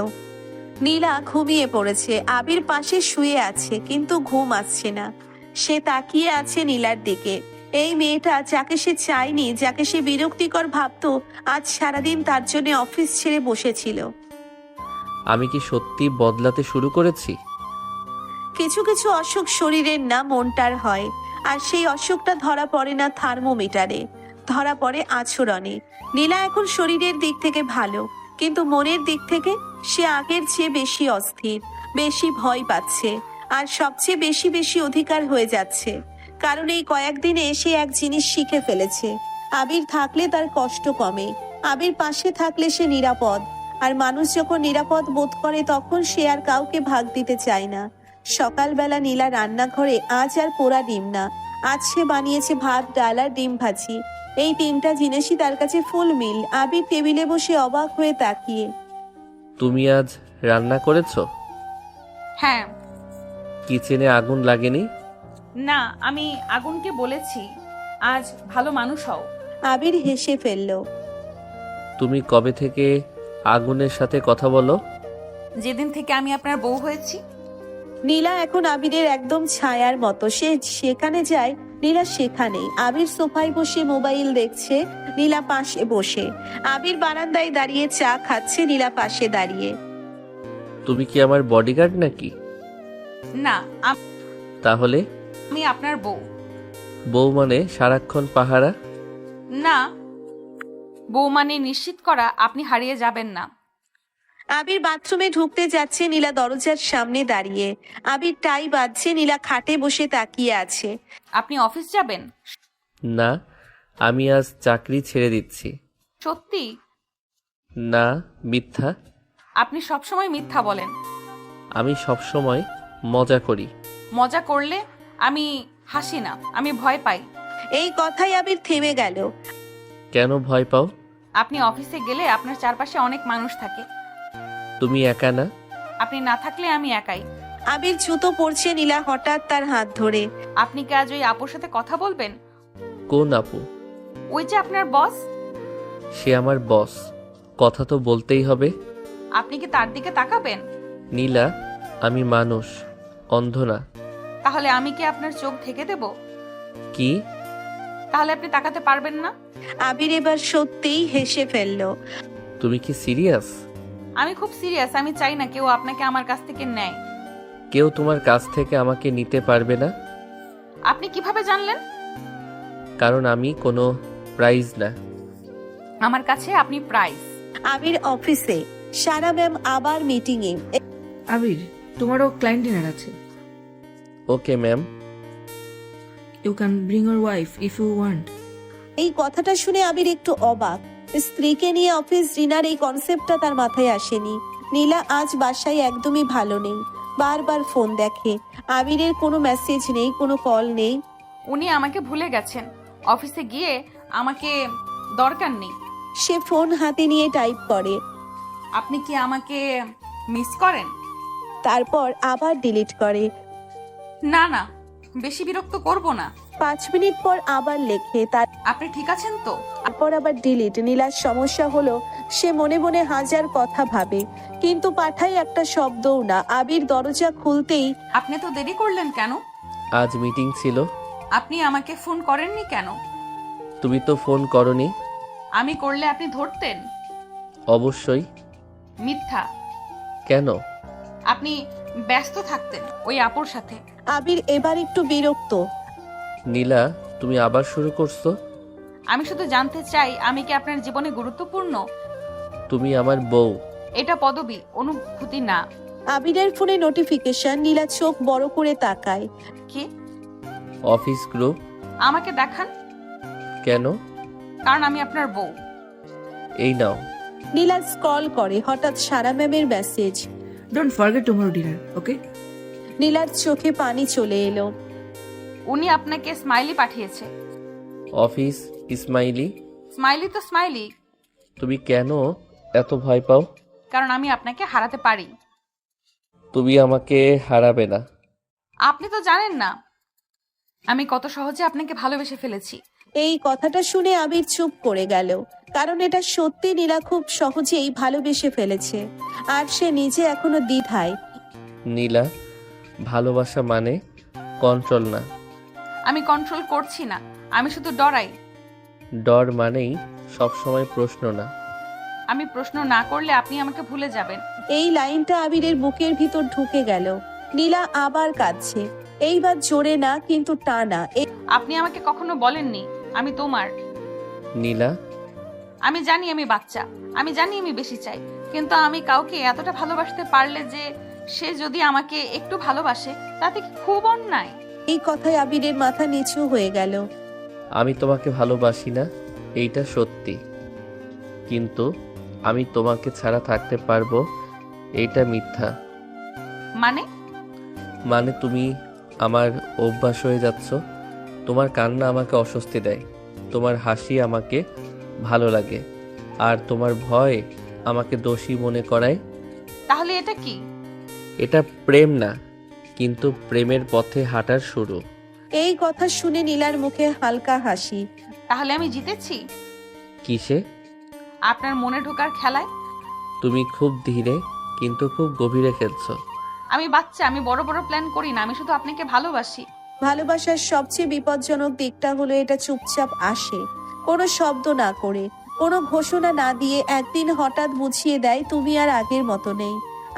নীলা ঘুমিয়ে পড়েছে, আবির পাশে শুয়ে আছে, কিন্তু ঘুম আসছে না। সে তাকিয়ে আছে নীলার দিকে। এই মেয়েটা যাকে সে চায়নি, যাকে সে বিরক্তিকর ভাবতো, আজ সারাদিন তার জন্য অফিস ছেড়ে বসেছিল। আমি কি সত্যি বদলাতে শুরু করেছি? কিছু কিছু অসুখ শরীরের না, মনটার হয়। আর সেই অসুখটা ধরা পড়ে না থার্মোমিটারে, ধরা পড়ে আচরণে। নীলা এখন শরীরের দিক থেকে ভালো, কিন্তু মনের দিক থেকে সে আগের চেয়ে বেশি অস্থির, বেশি ভয় পাচ্ছে, আর সবচেয়ে বেশি বেশি অধিকার হয়ে যাচ্ছে। কারণ এই কয়েকদিনে সে এক জিনিস শিখে ফেলেছে, আবির থাকলে তার কষ্ট কমে, আবির পাশে থাকলে সে নিরাপদ। আর মানুষ যখন নিরাপদ বোধ করে তখন সে আর কাউকে ভাগ দিতে চায় না। সকালবেলা নীলা রান্নাঘরে আজ আর পোড়া ডিম না, আজ সে বানিয়েছে ভাত, ডাল আর ডিম ভাজি। এই তিনটা জিনিসই তার কাছে ফুল মিল। আবির টেবিলে বসে অবাক হয়ে তাকিয়ে। তুমি আজ রান্না করেছো? হ্যাঁ। কিচেনে আগুন লাগেনি? না, আমি আগুনকে বলেছি আজ ভালো মানুষ হও। আবির হেসে ফেলল। তুমি কবে থেকে আগুনের সাথে কথা বলো? যেদিন থেকে আমি আপনার বউ হয়েছি। নীলা এখন আবিরের একদম ছায়ার মতো, সে সেখানে যায় নীলা সেখানেই। আবির সোফায় বসে মোবাইল দেখছে, নীলা পাশে বসে। আবির বারান্দায় দাঁড়িয়ে চা খাচ্ছে, নীলা পাশে দাঁড়িয়ে। তুমি কি আমার বডিগার্ড নাকি? না, তাহলে? আমি আপনার বউ। বউ মানে সারাক্ষণ পাহারা? না, বউ মানে নিশ্চিত করা আপনি হারিয়ে যাবেন না। আবির বাথরুমে ঢুকতে যাচ্ছে, নীলা দরজার সামনে দাঁড়িয়ে। আবির টাই বাজছে, নীলা খাটে বসে তাকিয়ে আছে। আপনি অফিস যাবেন? না, আমি আজ চাকরি ছেড়ে দিচ্ছি। সত্যি? না, মিথ্যা। আপনি সবসময় মিথ্যা বলেন। আমি সবসময় মজা করি। মজা করলে আমি হাসি না, আমি ভয় পাই। এই কথাই আবির থেমে গেল। কেন ভয় পাও? আপনি অফিসে গেলে আপনার চারপাশে অনেক মানুষ থাকে। তুমি একা না? আপনি না থাকলে আমি একাই। আবির জুতো পরছে, নীলা হঠাৎ তার হাত ধরে। আপনি কি আজ ওই আপুর সাথে কথা বলবেন? কোন আপু? ওই যে আপনার বস। সে আমার বস, কথা তো বলতেই হবে। আপনি কি তার দিকে তাকাবেন? নীলা, আমি মানুষ, অন্ধ না। তাহলে আমি কি আপনার চোখ ঢেকে দেব? কি? তাহলে আপনি তাকাতে পারবেন না। আবির এবার সত্যিই হেসে ফেলল। তুমি কি সিরিয়াস? আমি খুব সিরিয়াস। আমি চাই না কেউ আপনাকে আমার কাছ থেকে নেয়। কেউ তোমার কাছ থেকে আমাকে নিতে পারবে না। আপনি কিভাবে জানলেন? কারণ আমি কোনো প্রাইজ না। আমার কাছে আপনি প্রাইজ। আবির অফিসে, সারা ম্যাম আবার মিটিং এ। আবির, তোমারও ক্লায়েন্ট ডিনার আছে। Okay ma'am. You can bring your wife if you want. এই কথাটা শুনে আবির একটু অবাক। স্ত্রীকে নিয়ে অফিস ডিনার, এই কনসেপ্টটা তার মাথায় আসেনি। নীলা আজ বাসায় একদমই ভালো নেই, বারবার ফোন দেখে। আবিরের কোনো মেসেজ নেই, কোনো কল নেই। উনি আমাকে ভুলে গেছেন। অফিসে গিয়ে আমাকে দরকার নেই। সে ফোন হাতে নিয়ে টাইপ করে। আপনি কি আমাকে মিস করেন? তারপর আবার ডিলিট করে। না না, বেশি বিরক্ত করব না। 5 মিনিট পর আবার লেখে, আপনি ঠিক আছেন তো? তারপর আবার ডিলিট। নীলার সমস্যা হলো সে মনে মনে হাজার কথা ভাবে, কিন্তু পাঠায় একটা শব্দও না। আবির দরজা খুলতেই আপনি তো দেরি করলেন কেন? আজ মিটিং ছিল। আপনি আমাকে ফোন করেননি কেন? তুমি তো ফোন করনি। আমি করলে আপনি ধরতেন? অবশ্যই। মিথ্যা। কেন? আপনি ব্যস্ত থাকতেন ওই আপুর সাথে। আবির এবার একটু বিরক্ত। নীলা, তুমি আবার শুরু করছো? আমি শুধু জানতে চাই, আমি কি আপনার জীবনে গুরুত্বপূর্ণ? তুমি আমার বউ। এটা পদবি, অনুভূতি না। আবিরের ফোনে নোটিফিকেশন। নীলা চোখ বড় করে তাকায়। কি? Office group. আমাকে দেখান। কেন? কারণ আমি আপনার বউ। এই নাও। নীলা স্ক্রল করে, হঠাৎ সারা ম্যামের মেসেজ। Don't forget tomorrow dinner, okay? নীলার চোখে পানি চলে এলো। উনি আপনাকে স্মাইলি পাঠিয়েছে। Office smiley? স্মাইলি তো স্মাইলি। তুমি কেন এত ভয় পাও? কারণ আমি আপনাকে হারাতে পারি। তুমি আমাকে হারাবে না। আপনি তো জানেন না আমি কত সহজে আপনাকে ভালোবেসে ফেলেছি। এই কথাটা শুনে আবির চুপ করে গেল, কারণ এটা সত্যি নীলা খুব সহজেই ভালোবেসে ফেলেছে, আর সে নিজে এখনো দ্বিধায়। নীলা, ভালোবাসা মানে কন্ট্রোল না। আমি কন্ট্রোল করছি না, আমি শুধু ডরাই। ডর মানেই সবসময় প্রশ্ন না। আমি প্রশ্ন না করলে আপনি আমাকে ভুলে যাবেন। এই লাইনটা আবিরের বুকের ভিতর ঢুকে গেল। নীলা আবার কাঁদছে, এইবার জোরে না কিন্তু টানা। আপনি আমাকে কখনো বলেননি আমি তোমার। নীলা, আমি জানি আমি বাচ্চা, আমি জানি আমি বেশি চাই, কিন্তু আমি কাউকে এতটা ভালোবাসতে পারলে যে সে যদি আমাকে একটু ভালোবাসে, তাতে কি খুব অন্যায়? এই কথায় আবিরের মাথা নিচু হয়ে গেল। আমি তোমাকে ভালোবাসি না, এইটা সত্যি, কিন্তু আমি তোমাকে ছাড়া থাকতে পারবো, এইটা মিথ্যা। মানে তুমি আমার অভ্যাস হয়ে যাচ্ছ। তোমার কান্না আমাকে অস্বস্তি দেয়, তোমার হাসি আমাকে ভালো লাগে, আর তোমার ভয় আমাকে দোষী মনে করায়। তাহলে এটা কি? এটা প্রেম না, কিন্তু প্রেমের পথে হাঁটার শুরু। এই কথা শুনে নীলার মুখে হালকা হাসি। তাহলে আমি জিতেছি কিসে? আপনার মনে ঢোকার খেলায়। তুমি খুব ধীরে কিন্তু খুব গভীরে খেলছো। আমি বাচ্চা, আমি বড় বড় প্ল্যান করি না, আমি শুধু আপনাকে ভালোবাসি। ভালোবাসার সবচেয়ে বিপজ্জনক দিকটা হলো এটা চুপচাপ আসে, কোনো শব্দ না করে, কোনো ঘোষণা না দিয়ে একদিন হঠাৎ বুঝিয়ে দেয় তুমি আর আগের মতো নেই।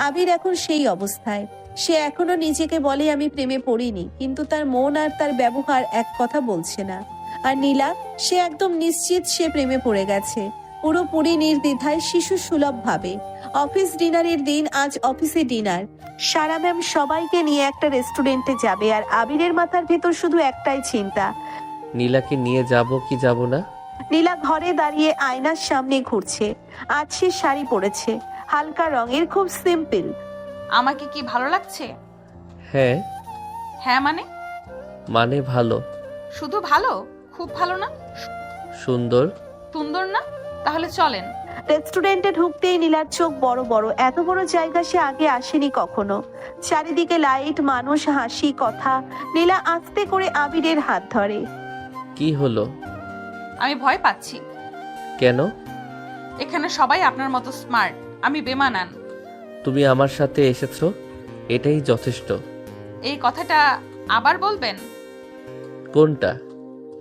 আবির এখন সেই অবস্থায়। সে এখনো নিজেকে বলে আমি প্রেমে পড়িনি, কিন্তু তার মন আর তার ব্যবহার এক কথা বলছে না। আর নীলা, সে একদম নিশ্চিত সে প্রেমে পড়ে গেছে, পুরোপুরি নির্দ্বিধায়, শিশু সুলভ ভাবে। অফিস ডিনারের দিন। আজ অফিসে ডিনার। সারা ম্যাম সবাইকে নিয়ে একটা রেস্টুরেন্টে যাবে, আর আবিরের মাথার ভেতর শুধু একটাই চিন্তা, নীলাকে নিয়ে যাব কি যাব না। নীলা ঘরে দাঁড়িয়ে আয়নার সামনে ঘুরছে। আজ সে শাড়ি পরেছে, হালকা রঙের, খুব সিম্পল। আমাকে কি ভালো লাগছে? হ্যাঁ। হ্যাঁ মানে ভালো। শুধু ভালো? খুব ভালো না? সুন্দর। সুন্দর না? তাহলে চলেন। রেস্টুরেন্টে ঢুকতেই নীলার চোখ বড় বড়। এত বড় জায়গা সে আগে আসেনি কখনো। চারিদিকে লাইট, মানুষ, হাসি, কথা। নীলা আস্তে করে আবিরের হাত ধরে। কি হলো? আমি ভয় পাচ্ছি। কেন? এখানে সবাই আপনার মতো স্মার্ট, আমি বেমানান। তুমি আমার সাথে এসেছো, এটাই যথেষ্ট। এই কথাটা আবার বলবেন? কোনটা?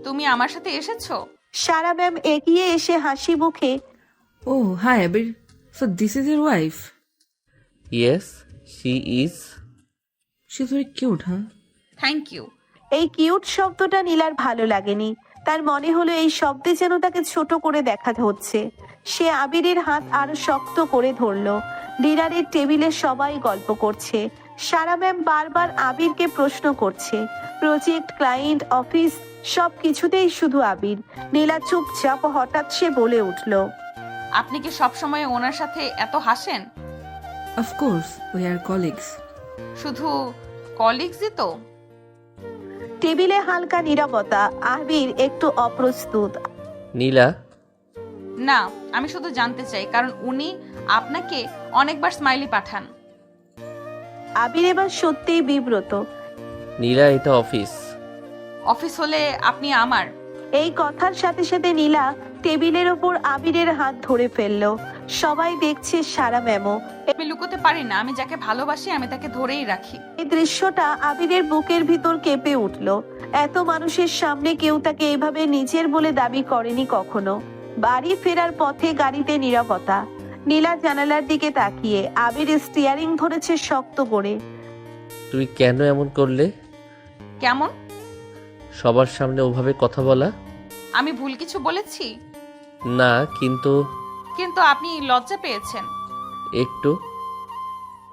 তুমি আমার সাথে এসেছো? সারা ম্যাম এগিয়ে এসে হাসি মুখে, Oh, hi Abir. So this is your wife? Yes, she is. She's very cute, huh? Thank you. এই কিউট শব্দটা নীলার ভালো লাগেনি। তার মনে হলো এই শব্দে যেন তাকে ছোট করে দেখা হচ্ছে। সে আবিরের হাত আরো শক্ত করে ধরলো। ডিনারের টেবিলে সবাই গল্প করছে। সারা ম্যাম বারবার আবিরকে প্রশ্ন করছে। প্রজেক্ট, ক্লায়েন্ট, অফিস, সব কিছুতেই শুধু আবির। নীলা চুপচাপ। হঠাৎ সে বলে উঠল, আপনি কি সবসময় ওনার সাথে এত হাসেন? Of course, we are colleagues. শুধু কলিগসই তো? টেবিলে হালকা নীরবতা। আবির একটু অপ্রস্তুত। নীলা, না, আমি শুধু জানতে চাই, কারণ উনি আপনাকে অনেকবার স্মাইলি পাঠান। আবির এবার সত্যিই বিব্রত। নীলা, এটা অফিস। অফিস হলে আপনি আমার। এই কথার সাথে সাথে নীলা টেবিলের ওপর আবিরের হাত ধরে ফেললো। সবাই দেখছে সারা ম্যামও। আমি লুকোতে পারি না, আমি যাকে ভালোবাসি আমি তাকে ধরেই রাখি। এই দৃশ্যটা আবিরের বুকের ভিতর কেঁপে উঠলো। এত মানুষের সামনে কেউ তাকে এভাবে নিজের বলে দাবি করেনি কখনো। বাড়ি ফেরার পথে গাড়িতে নীরবতা। নীলা জানালার দিকে তাকিয়ে, আবির স্টিয়ারিং ধরেছে শক্ত করে। তুই কেন এমন করলে? কেমন? সবার সামনে ওভাবে কথা বলা? আমি ভুল কিছু বলেছি? না, কিন্তু কিন্তু আপনি লজ্জা পেয়েছেন। একটু।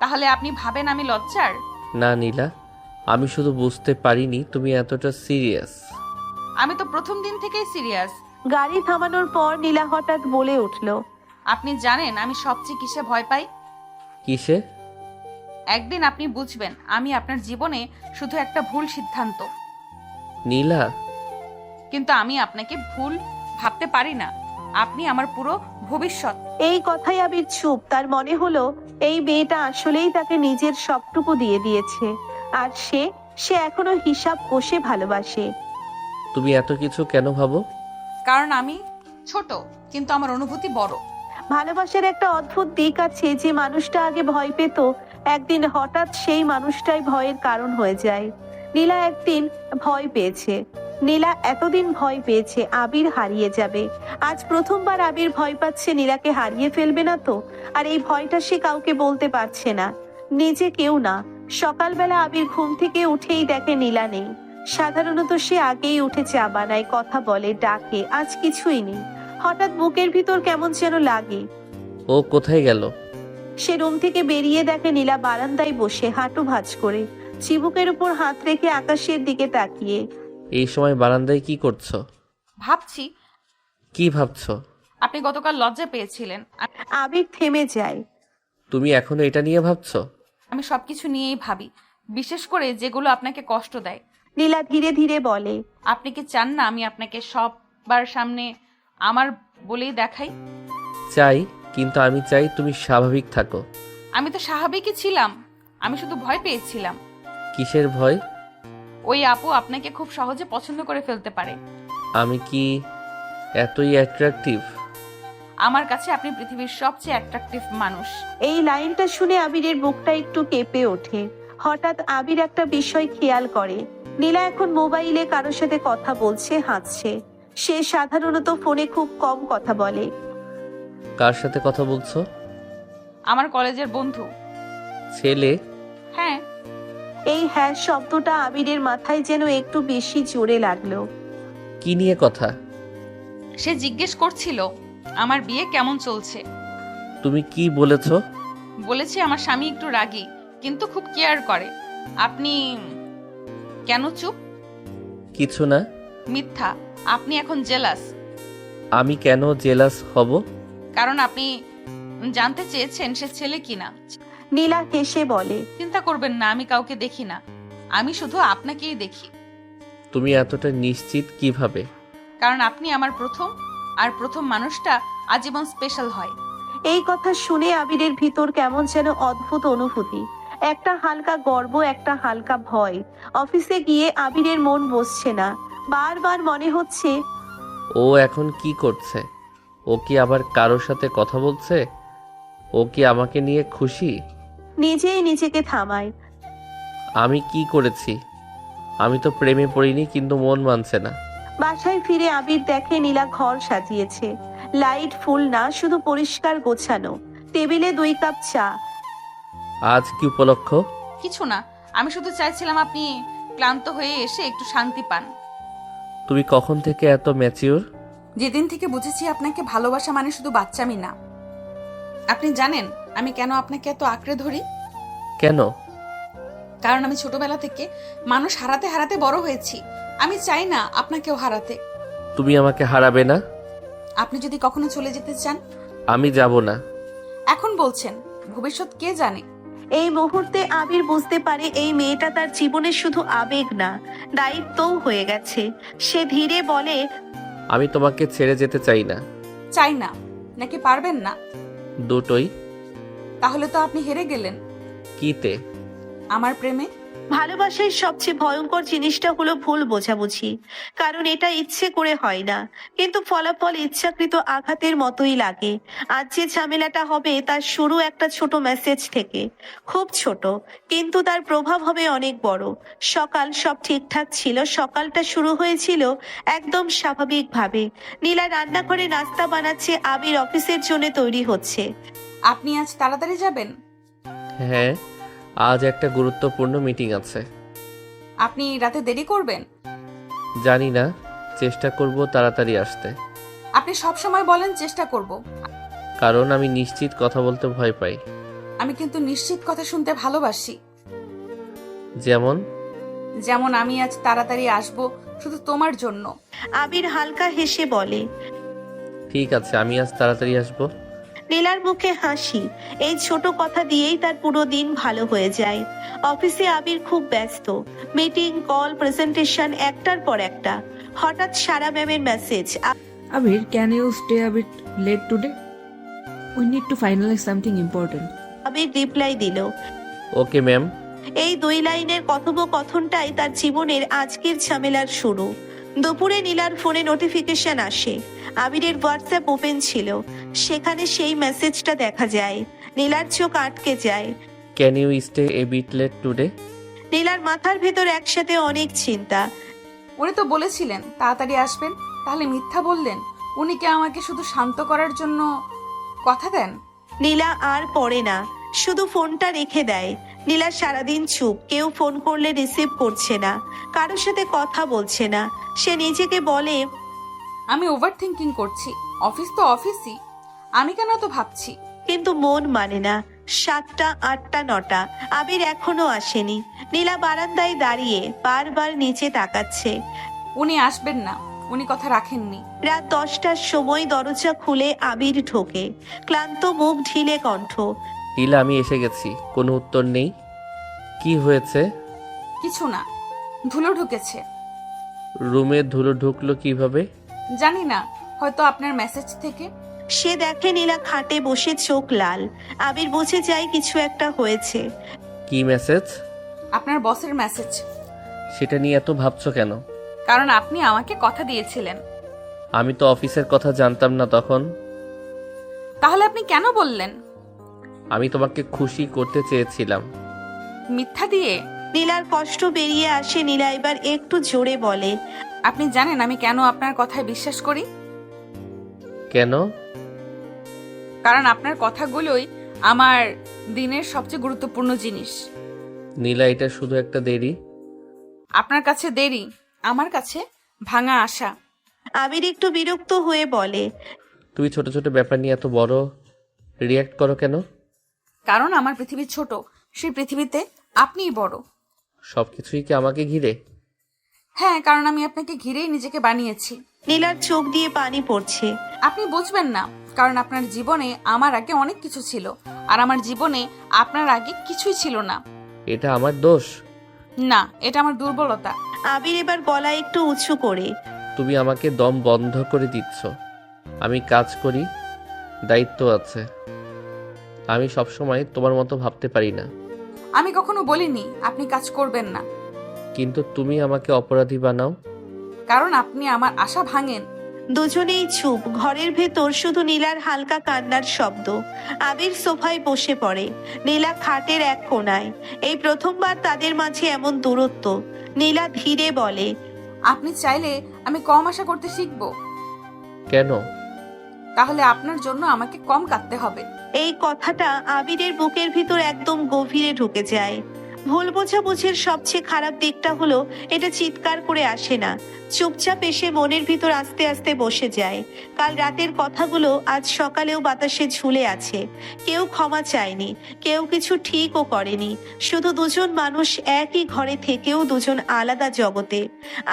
তাহলে আপনি ভাবেন আমি লজ্জার? না নীলা, আমি শুধু বুঝতে পারিনি তুমি এতটা সিরিয়াস। আমি তো প্রথম দিন থেকেই সিরিয়াস। গাড়ি থামানোর পর নীলা হঠাৎ বলে উঠল, আপনি জানেন আমি সবচেয়ে কিসে ভয় পাই? কিসে? একদিন আপনি বুঝবেন আমি আপনার জীবনে শুধু একটা ভুল সিদ্ধান্ত। নীলা, কিন্তু আমি আপনাকে ভুল ভাবতে পারি না। আপনি আমার পুরো ভবিষ্যৎ। এই কথাই আবির চুপ। তার মনে হলো এই মেয়েটা আসলেই তাকে নিজের সবটুকু দিয়ে দিয়েছে, আর সে এখনো হিসাব কষে ভালোবাসে। তুমি এত কিছু কেন ভাবো? কারণ আমি ছোট, কিন্তু আমার অনুভূতি বড়। ভালোবাসার একটা অদ্ভুত দিক আছে, যে মানুষটা আগে ভয় পেত একদিন হঠাৎ সেই মানুষটাই ভয়ের কারণ হয়ে যায়। নীলা একদিন ভয় পেয়েছে। নীলা এতদিন ভয় পেয়েছে আবির হারিয়ে যাবে। আজ প্রথমবার আবির ভয় পাচ্ছে নীলাকে হারিয়ে ফেলবে না তো। আর এই ভয়টা সে কাউকে বলতে পারছে না, নিজে কেউ না। সকালবেলা আবির ঘুম থেকে উঠেই দেখে নীলা নেই। সাধারণত সে আগেই উঠে চা বানায়, কথা বলে, ডাকে। আজ কিছুই নেই। হঠাৎ বুকের ভিতর কেমন যেন লাগে। ও কোথায় গেল? সে রুম থেকে বেরিয়ে দেখে নীলা বারান্দায় বসে হাঁটু ভাঁজ করে, চিবুকের উপর হাত রেখে আকাশের দিকে তাকিয়ে। এই সময় বারান্দায় কি করছো? ভাবছি কি ভাবছো? আপনি গতকাল লজ্জা পেয়েছিলেন। আবির থেমে যায়। তুমি এখনো এটা নিয়ে ভাবছো? আমি সবকিছু নিয়েই ভাবি, বিশেষ করে যেগুলো আপনাকে কষ্ট দেয়। নীলা ধীরে ধীরে বলে, আপনি কি চান না আমি আপনাকে সবার সামনে আমার বলেই দেখাই? চাই, কিন্তু আমি চাই তুমি স্বাভাবিক থাকো। আমি তো স্বাভাবিকই ছিলাম, আমি শুধু ভয় পেয়েছিলাম। কিসের ভয়? ওই আপু আপনাকে খুব সহজে পছন্দ করে ফেলতে পারে। আমি কি এতই অ্যাট্রাকটিভ? আমার কাছে আপনি পৃথিবীর সবচেয়ে অ্যাট্রাকটিভ মানুষ। এই লাইনটা শুনে আবিরের বুকটা একটু কেঁপে ওঠে। হঠাৎ আবির একটা বিষয় খেয়াল করে, নীলা এখন মোবাইলে কারোর সাথে কথা বলছে, হাসছে। সে সাধারণত ফোনে খুব কম কথা বলে। কার সাথে কথা বলছো? আমার কলেজের বন্ধু। ছেলে? হ্যাঁ। এই হ্যাঁ শব্দটা আবিরের মাথায় যেন একটু বেশি জোরে লাগলো। কি নিয়ে কথা? সে জিজ্ঞেস করছিল আমার বিয়ে কেমন চলছে। তুমি কি বলেছো? বলেছি আমার স্বামী একটু রাগী, কিন্তু খুব কেয়ার করে। আপনি কেন চুপ? কিছু না। মিথ্যা, আপনি এখন জেলাস। আমি কেন জেলাস হব? কারণ আপনি জানতে চেয়েছেন সে ছেলে কিনা। নীলা হেসে বলে, চিন্তা করবেন না, আমি কাউকে দেখি না, আমি শুধু আপনাকেই দেখি। তুমি এতটা নিশ্চিত কিভাবে? কারণ আপনি আমার প্রথম, আর প্রথম মানুষটা আজীবন স্পেশাল হয়। এই কথা শুনে আবিরের ভিতর কেমন যেন অদ্ভুত অনুভূতি। একটা হালকা গর্ব, একটা হালকা ভয়। অফিসে গিয়ে আবিরের মন বসছে না। বারবার মনে হচ্ছে ও এখন কি করছে? ও কি আবার কারোর সাথে কথা বলছে? ও কি আমাকে নিয়ে খুশি? নিজেই নিজেকে থামায়। আমি কি করেছি? আমি তো প্রেমে পড়িনি, কিন্তু মন মানছে না। বাসায় ফিরে আবির দেখে নীলা ঘর সাজিয়েছে। লাইট, ফুল না, শুধু পরিষ্কার গোছানো। টেবিলে 2 কাপ চা। আজ কি উপলক্ষ? কিছু না, আমি শুধু চাইছিলাম আপনি ক্লান্ত হয়ে এসে একটু শান্তি পান। তুমি কখন থেকে এত ম্যাচিওর? যেদিন থেকে বুঝেছি আপনাকে ভালোবাসা মানে শুধু বাচ্চামি না। আপনি জানেন আমি কেন আপনাকে এত আঁকড়ে ধরি? কেন? কারণ আমি ছোটবেলা থেকে মানুষ হারাতে হারাতে বড় হয়েছি। আমি চাই না আপনাকেও হারাতে। তুমি আমাকে হারাবে না? আপনি যদি কখনো চলে যেতে চান? আমি যাব না। এখন বলছেন, ভবিষ্যৎ কে জানে। এই মুহূর্তে আবির বুঝতে পারে এই মেয়েটা তার জীবনে শুধু আবেগ না, দায়িত্বও হয়ে গেছে। সে ধীরে বলে, আমি তোমাকে ছেড়ে যেতে চাই না। চাই না নাকি পারবেন না? দুটোই। তাহলে তো আপনি হেরে গেলেন। কিতে? আমার প্রেমে। ভালোবাসার সবচেয়ে ভয়ঙ্কর জিনিসটা হলো ভুল বোঝাবুঝি, কারণ এটা ইচ্ছে করে হয় না, কিন্তু ফলাফল ইচ্ছাকৃত আঘাতের মতোই লাগে। আজ যে ঝামেলাটা হবে তার শুরু একটা ছোট মেসেজ থেকে, খুব ছোট, কিন্তু তার প্রভাব হবে অনেক বড়। সকাল সব ঠিকঠাক ছিল, সকালটা শুরু হয়েছিল একদম স্বাভাবিকভাবে। নীলা রান্নাঘরে নাস্তা বানাচ্ছে, আবির অফিসের জন্য তৈরি হচ্ছে। আপনি আজ তাড়াতাড়ি যাবেন? হ্যাঁ, আজ একটা গুরুত্বপূর্ণ মিটিং আছে। আপনি রাতে দেরি করবেন? জানি না, চেষ্টা করব তাড়াতাড়ি আসতে। আপনি সব সময় বলেন চেষ্টা করব। কারণ আমি নিশ্চিত কথা বলতে ভয় পাই। আমি কিন্তু নিশ্চিত কথা শুনতে ভালোবাসি। যেমন? যেমন আমি আজ তাড়াতাড়ি আসব শুধু তোমার জন্য। আবির হালকা হেসে বলে। ঠিক আছে, আমি আজ তাড়াতাড়ি আসব। নীলার মুখে হাসি, এই ছোট কথা দিয়েই তার পুরো দিন ভালো হয়ে যায়। অফিসে আবির খুব ব্যস্ত, মিটিং, কল, প্রেজেন্টেশন একটার পর একটা। হঠাৎ সারা ম্যামের message. Abir, can you stay a bit late today? We need to finalize something important. Abir reply দিল। Okay ma'am. এই 2 লাইনের কথোপকথনটাই তার জীবনের আজকের ঝামেলার শুরু। দুপুরে নীলার ফোনে নোটিফিকেশন আসে। আবিরের হোয়াটসঅ্যাপ ওপেন ছিল, সেখানে সেই মেসেজটা দেখা যায়। নীলার চোখ আটকে যায়। Can you stay a bit late today? নীলার মাথার ভেতর একসাথে অনেক চিন্তা। উনি তো বলেছিলেন তাড়াতাড়ি আসবেন, তাহলে মিথ্যা বললেন? উনি কি আমাকে শুধু শান্ত করার জন্য কথা দেন? নীলা আর পড়ে না, শুধু ফোনটা রেখে দেয়। নীলা সারাদিন চুপ, কেউ ফোন করলে রিসিভ করছে না, কারোর সাথে কথা বলছে না। সে নিজেকে বলে, আমি ওভার থিঙ্কিং করছি। অফিস তো অফিসই, আমি কেন তো ভাবছি? কিন্তু মন মানে না। 7টা, 8টা, 9টা, আবির এখনো আসেনি। নীলা বারান্দায় দাঁড়িয়ে বারবার নিচে তাকাচ্ছে। উনি আসবেন না, উনি কথা রাখেননি। রাত 10টার সময় দরজা খুলে আবির ঢোকে, ক্লান্ত মুখ, ঢিলে কণ্ঠ। নীলা, আমি এসে গেছি। কোনো উত্তর নেই। কি হয়েছে? কিছু না, ধুলো ঢুকেছে। রুমে ধুলো ঢুকলো কিভাবে? জানি না, হয়তো আপনার মেসেজ থেকে। সে দেখে নীলা খাটে বসে, চোখ লাল। আবির বুঝে যায় কিছু একটা হয়েছে। কি মেসেজ? আপনার বসের মেসেজ। সেটা নিয়ে এত ভাবছো কেন? কারণ আপনি আমাকে কথা দিয়েছিলেন। আমি তো অফিসের কথা জানতাম না তখন। তাহলে আপনি কেন বললেন? আমি তোমাকে খুশি করতে চেয়েছিলাম। মিথ্যা দিয়ে? নীলার কষ্ট বেরিয়ে আসে। নীলা এবার একটু জোরে বলে, আপনি জানেন আমি কেন আপনার কথায় বিশ্বাস করি? কেন? কারণ আপনার কথাগুলোই আমার দিনের সবচেয়ে গুরুত্বপূর্ণ জিনিস। নীলা, এটা শুধু একটা দেরি। আপনার কাছে দেরি, আমার কাছে ভাঙা আশা। আবির একটু বিরক্ত হয়ে বলে, তুমি ছোট ছোট ব্যাপার নিয়ে এত বড় রিয়্যাক্ট করো কেন? কারণ আমার পৃথিবী ছোট, সেই পৃথিবীতে আপনিই বড়। সবকিছুই কি আমাকে ঘিরে? হ্যাঁ, কারণ আমি আপনাকে ঘিরেই নিজেকে বানিয়েছি। নীলার চোখ দিয়ে পানি পড়ছে। আপনি বুঝবেন না, কারণ আপনার জীবনে আমার আগে অনেক কিছু ছিল, আর আমার জীবনে আপনার আগে কিছুই ছিল না। এটা আমার দোষ? না, এটা আমার দুর্বলতা। আবির এবার গলা একটু উঁচু করে, তুমি আমাকে দম বন্ধ করে দিচ্ছ। আমি কাজ করি, দায়িত্ব আছে। আমি সবসময় তোমার মতো ভাবতে পারি না। আমি কখনো বলিনি আপনি কাজ করবেন না, কিন্তু তুমি আমাকে অপরাধী বানাও। কারণ আপনি আমার আশা ভাঙেন। দুজনেই চুপ। ঘরের ভেতর শুধু নীলার হালকা কান্নার শব্দ। আবির সোফায় বসে পড়ে, নীলা খাটের এক কোণায়। এই প্রথমবার তাদের মাঝে এমন দূরত্ব। নীলা ধীরে বলে, আপনি চাইলে আমি কম আশা করতে শিখব। কেন? তাহলে আপনার জন্য আমাকে কম কাঁদতে হবে। এই কথাটা আবিরের বুকের ভিতর একদম গভীরে ঢুকে যায়। ভুল বোঝাবুঝির সবচেয়ে খারাপ দিকটা হলো এটা চিৎকার করে আসে না, চুপচাপ এসে মনের ভিতর আস্তে আস্তে বসে যায়। কাল রাতের কথাগুলো আজ সকালেও বাতাসে ঝুলে আছে। কেউ ক্ষমা চায়নি, কেউ কিছু ঠিকও করেনি। শুধু দুজন মানুষ একই ঘরে থেকেও দুজন আলাদা জগতে।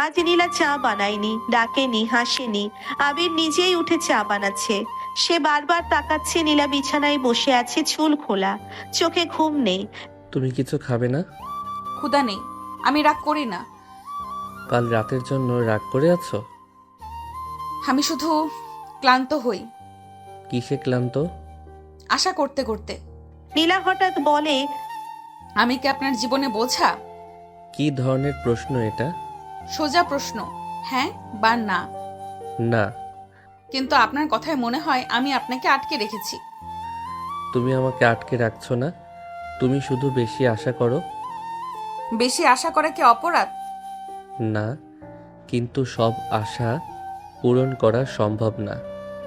আজ নীলা চা বানায়নি, ডাকেনি, হাসেনি। আবির নিজেই উঠে চা বানাচ্ছে। সে বারবার তাকাচ্ছে। নীলা বিছানায় বসে আছে, চুল খোলা, চোখে ঘুম নেই। তুমি কিছু খাবে না? ক্ষুধা নেই, আমি রাগ করি না। কাল রাতের জন্য রাগ করে আছো? আমি শুধু ক্লান্ত হই। কিসে ক্লান্ত? আশা করতে করতে। নীলা হঠাৎ বলে, আমি কি আপনার জীবনে বোঝা? কি ধরনের প্রশ্ন এটা? সোজা প্রশ্ন, হ্যাঁ বা না। না। কিন্তু আপনার কথায় মনে হয় আমি আপনাকে আটকে রেখেছি। তুমি আমাকে আটকে রাখছো না, তুমি শুধু বেশি আশা করো। বেশি আশা করা কি অপরাধ? না, কিন্তু সব আশা পূরণ করা সম্ভব না।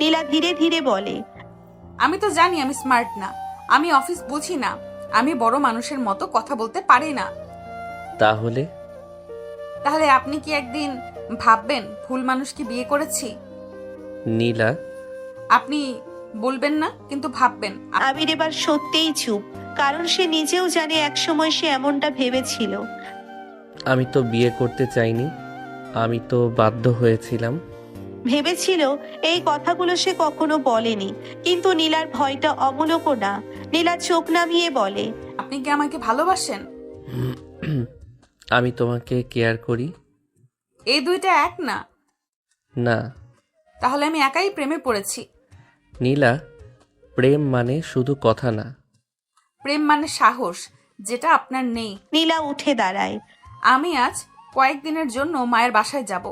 নীলা ধীরে ধীরে বলে, আমি তো জানি আমি স্মার্ট না, আমি অফিস বুঝি না, আমি বড় মানুষের মতো কথা বলতে পারি না। তাহলে? তাহলে আপনি কি একদিন ভাববেন ভুল মানুষকে বিয়ে করেছি? নীলা। আপনি বলবেন না, কিন্তু ভাববেন। আবির এবার সত্যিই চুপ, কারণ সে নিজেও জানে একসময় সে এমনটা ভেবেছিল। আমি তো বিয়ে করতে চাইনি, আমি তো বাধ্য হয়েছিলাম। ভেবেছিল এই কথাগুলো সে কখনো বলেনি, কিন্তু নীলার ভয়টা অমূলকও না। নীলা চোখ নামিয়ে বলে, আপনি কি আমাকে ভালোবাসেন? আমি তোমাকে কেয়ার করি। এই দুইটা এক না। না। তাহলে আমি একাই প্রেমে পড়েছি। নীলা, প্রেম মানে শুধু কথা না। প্রেম মানে সাহস, যেটা আপনার নেই। নীলা উঠে দাঁড়ায়। আমি আজ কয়েকদিনের জন্য মায়ের বাসায় যাব।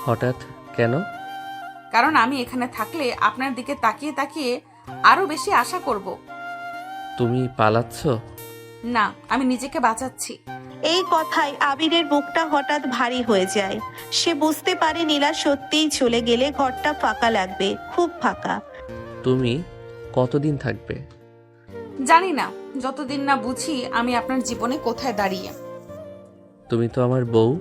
হঠাৎ কেন? কারণ আমি এখানে থাকলে আপনার দিকে তাকিয়ে তাকিয়ে আরো বেশি আশা করব। তুমি পালাচ্ছ? না, আমি নিজেকে বাঁচাচ্ছি। এই কথায় আবিরের বুকটা হঠাৎ ভারী হয়ে যায়। সে বুঝতে পারে নীলা সত্যিই চলে গেলে ঘরটা ফাঁকা লাগবে, খুব ফাঁকা। তুমি কতদিন থাকবে? জানি না, যতদিন না বুঝি আমি আপনার জীবনে কোথায় দাঁড়িয়ে। তুমি তো আমার বউ।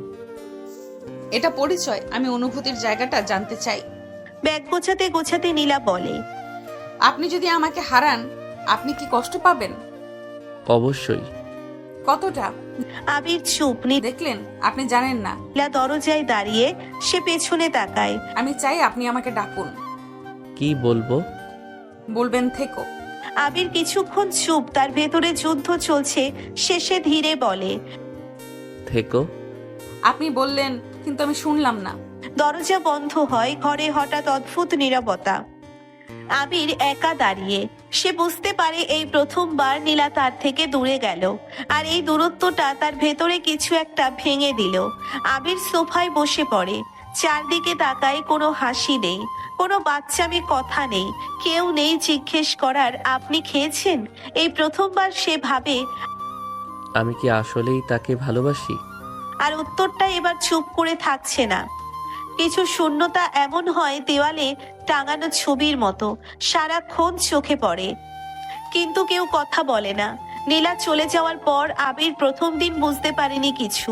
এটা পরিচয়, আমি অনুভূতির জায়গাটা জানতে চাই। ব্যাগ গোছাতে গোছাতে নীলা বলে, আপনি যদি আমাকে হারান, আপনি কি কষ্ট পাবেন? অবশ্যই। কতটা? আবির চুপ। দেখলেন, আপনি জানেন না। নীলা দরজায় দাঁড়িয়ে সে পেছনে তাকায়। আমি চাই আপনি আমাকে ডাকুন। কি বলবো? বলবেন থেকো। আবির কিছুক্ষণ চুপ, তার ভেতরে যুদ্ধ চলছে। শেষে ধীরে বলে, থেকো। আপনি বললেন, কিন্তু আমি শুনলাম না। দরজা বন্ধ হয়। ঘরে হঠাৎ অদ্ভুত নীরবতা। আবির একা দাঁড়িয়ে। সে বুঝতে পারে এই প্রথমবার নীলা তার থেকে দূরে গেল, আর এই দূরত্বটা তার ভেতরে কিছু একটা ভেঙে দিল। আবির সোফায় বসে পড়ে, চারদিকে তাকায়। কোনো হাসি নেই, কোনো বাচ্চামি কথা নেই, কেউ নেই জিজ্ঞেস করার আপনি খেয়েছেন। এই প্রথমবার সে ভাবে, আমি কি আসলেই তাকে ভালোবাসি? আর উত্তরটা এবার চুপ করে থাকছে না। কিছু শূন্যতা এমন হয় দেওয়ালে টাঙানো ছবির মতো, সারাক্ষণ চোখে পড়ে, কিন্তু কেউ কথা বলে না। নীলা চলে যাওয়ার পর আবির প্রথম দিন বুঝতে পারেনি কিছু।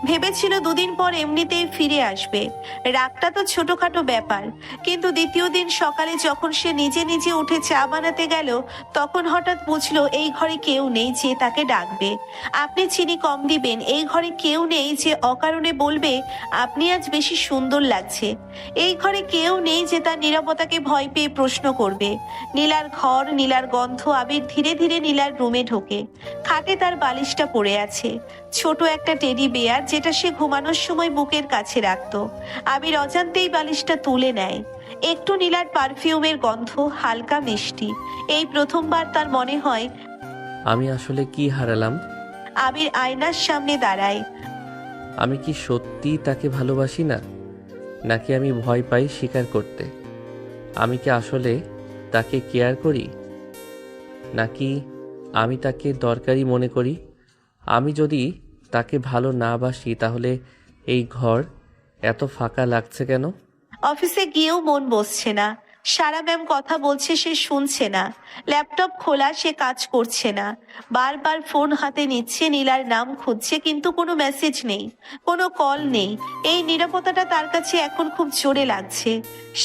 ভেবেছিল দুদিন পর এমনিতেই ফিরে আসবে, রাগটা তো ছোটখাটো ব্যাপার। কিন্তু দ্বিতীয় দিন সকালে যখন সে নিজে নিজে উঠে চা বানাতে গেল, তখন হঠাৎ বুঝলো এই ঘরে কেউ নেই যে তাকে ডাকবে, আপনি চিনি কম দিবেন। এই ঘরে কেউ নেই যে অকারণে বলবে আপনি আজ বেশি সুন্দর লাগছে। এই ঘরে কেউ নেই যে তার নীরবতাকে ভয় পেয়ে প্রশ্ন করবে। নীলার ঘর, নীলার গন্ধ। আবির ধীরে ধীরে নীলার রুমে ঢোকে। খাটে তার বালিশটা পড়ে আছে, ছোট একটা টেডি বেয়ার, যেটা সে ঘুমানোর সময় বুকের কাছে রাখতো। আবির অজান্তেই বালিশটা তুলে নেয়। একটু নীলার পারফিউমের গন্ধ, হালকা মিষ্টি। এই প্রথমবার তার মনে হয় আমি আসলে কি হারালাম? আবির আয়নার সামনে দাঁড়ায়। আমি কি সত্যি তাকে ভালোবাসি না, নাকি আমি ভয় পাই স্বীকার করতে? আমি কি আসলে তাকে কেয়ার করি, নাকি আমি তাকে দরকারি মনে করি? আমি যদি তাকে ভালো না বাসি, তাহলে এই ঘর এত ফাঁকা লাগছে কেন? অফিসে গিয়েও মন বসছে না। সারা ম্যাম কথা বলছে, সে শুনছে না। ল্যাপটপ খোলা, সে কাজ করছে না। বারবার ফোন হাতে নিচ্ছে, নীলার নাম খুঁজছে, কিন্তু কোনো মেসেজ নেই, কোনো কল নেই। এই নীরবতাটা তার কাছে এখন খুব জোরে লাগছে।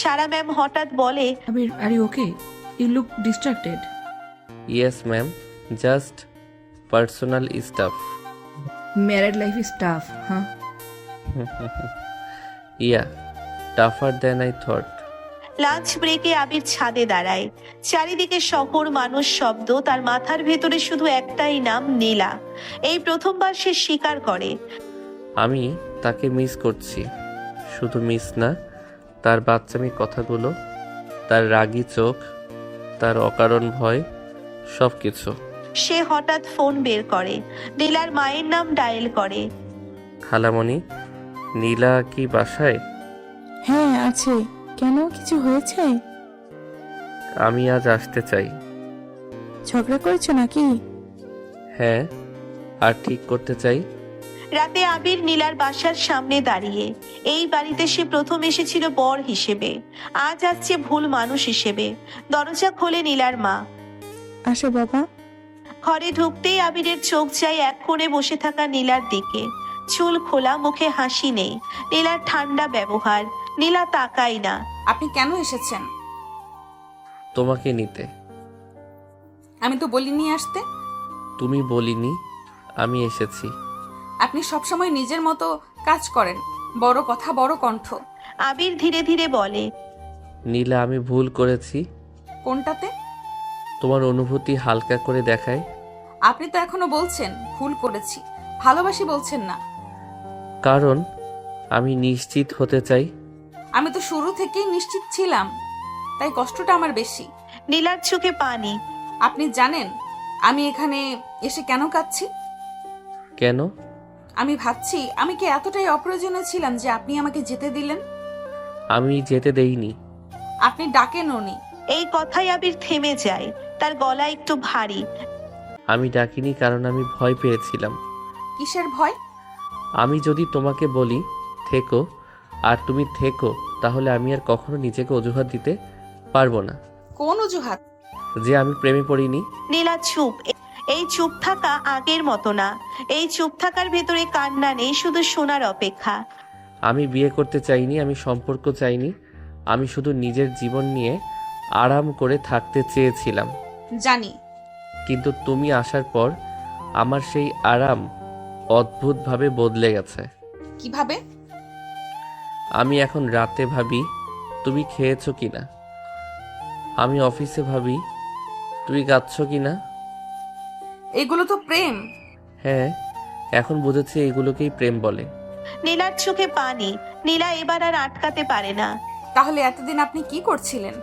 সারা ম্যাম হঠাৎ বলে, Abir, are you okay? You look distracted. Yes ma'am, just personal stuff. Married life is tough, হ্যাঁ? Yeah, tougher than I thought. Lunch ব্রেকে আবির ছাদে দাঁড়ায়। চারিদিকে শহর, মানুষ, শব্দ। তার মাথার ভেতরে শুধু একটাই নাম, নীলা। এই প্রথমবার সে স্বীকার করে, আমি তাকে মিস করছি। শুধু মিস না, তার বাচ্চামি কথাগুলো, তার রাগী চোখ, তার অকারণ ভয়, সব কিছু। সে হঠাৎ ফোন বের করে, নীলার মায়ের নাম ডায়াল করে। খালামণি, নীলা কি বাসায়? হ্যাঁ আছে। কেন, কিছু হয়েছে? আমি আজ আসতে চাই। ঝগড়া করেছো নাকি? হ্যাঁ, আর ঠিক করতে চাই। রাতে আবির নীলার বাসার সামনে দাঁড়িয়ে। এই বাড়িতে সে প্রথম এসেছিল বর হিসেবে, আজ আসছে ভুল মানুষ হিসেবে। দরজা খোলে নীলার মা। আসো বাবা। ঘরে ঢুকতেই আবিরের চোখ যায় এক কোণে বসে থাকা নীলার দিকে। চুল খোলা, মুখে হাসি নেই। নীলার ঠান্ডা ব্যবহার। নীলা তাকায় না। আপনি কেন এসেছেন? তোমাকে নিতে। আমি তো বলিনি আসতে। তুমি বলিনি, আমি এসেছি। আপনি সবসময় নিজের মতো কাজ করেন, বড় কথা বড় কণ্ঠ। আবির ধীরে ধীরে বলে, নীলা, আমি ভুল করেছি। কোনটাতে? তোমার অনুভূতি হালকা করে দেখায়। আপনি তো এখনো বলছেন ভুল করেছি, ভালোবাসি বলছেন না। কারণ আমি নিশ্চিত হতে চাই। আমি তো শুরু থেকেই নিশ্চিত ছিলাম, তাই কষ্টটা আমার বেশি। নীলার চোখে পানি। আপনি জানেন আমি এখানে এসে কেন কাঁদছি? কেন? আমি ভাবছি আমি কি এতটাই অপ্রয়োজনীয় ছিলাম যে আপনি আমাকে যেতে দিলেন? আমি যেতে দেইনি। আপনি ডাকেন উনি। এই কথায় আবির থেমে যায়, তার গলা একটু ভারী। আমি ডাকিনি, কারণ আমি ভয় পেয়েছিলাম। কিসের ভয়? আমি যদি তোমাকে বলি থেকো, আর তুমি থেকো, তাহলে আমি আর কখনো নিজেকে অজুহাত দিতে পারবো না। কোন অজুহাত? যে আমি প্রেমে পড়িনি। নীলা চুপ। এই চুপ থাকা আগের মতো না। এই চুপ থাকার ভেতরে কান্না নেই, শুধু শোনার অপেক্ষা। আমি বিয়ে করতে চাইনি, আমি সম্পর্ক চাইনি। আমি শুধু নিজের জীবন নিয়ে আরাম করে থাকতে চেয়েছিলাম। জানি। কিন্তু তুমি আসার পর আমার সেই আরাম অদ্ভুতভাবে বদলে গেছে। কিভাবে? আমি এখন রাতে ভাবি তুমি খেয়েছো কিনা। আমি অফিসে ভাবি তুমি কাঁদছো কিনা। এগুলো তো প্রেম। হ্যাঁ, এখন বুঝেছি এগুলোকেই প্রেম বলে। নীলার চোখে পানি। নীলা এবার আর আটকাতে পারে না। তাহলে এতদিন আপনি কি করছিলেন?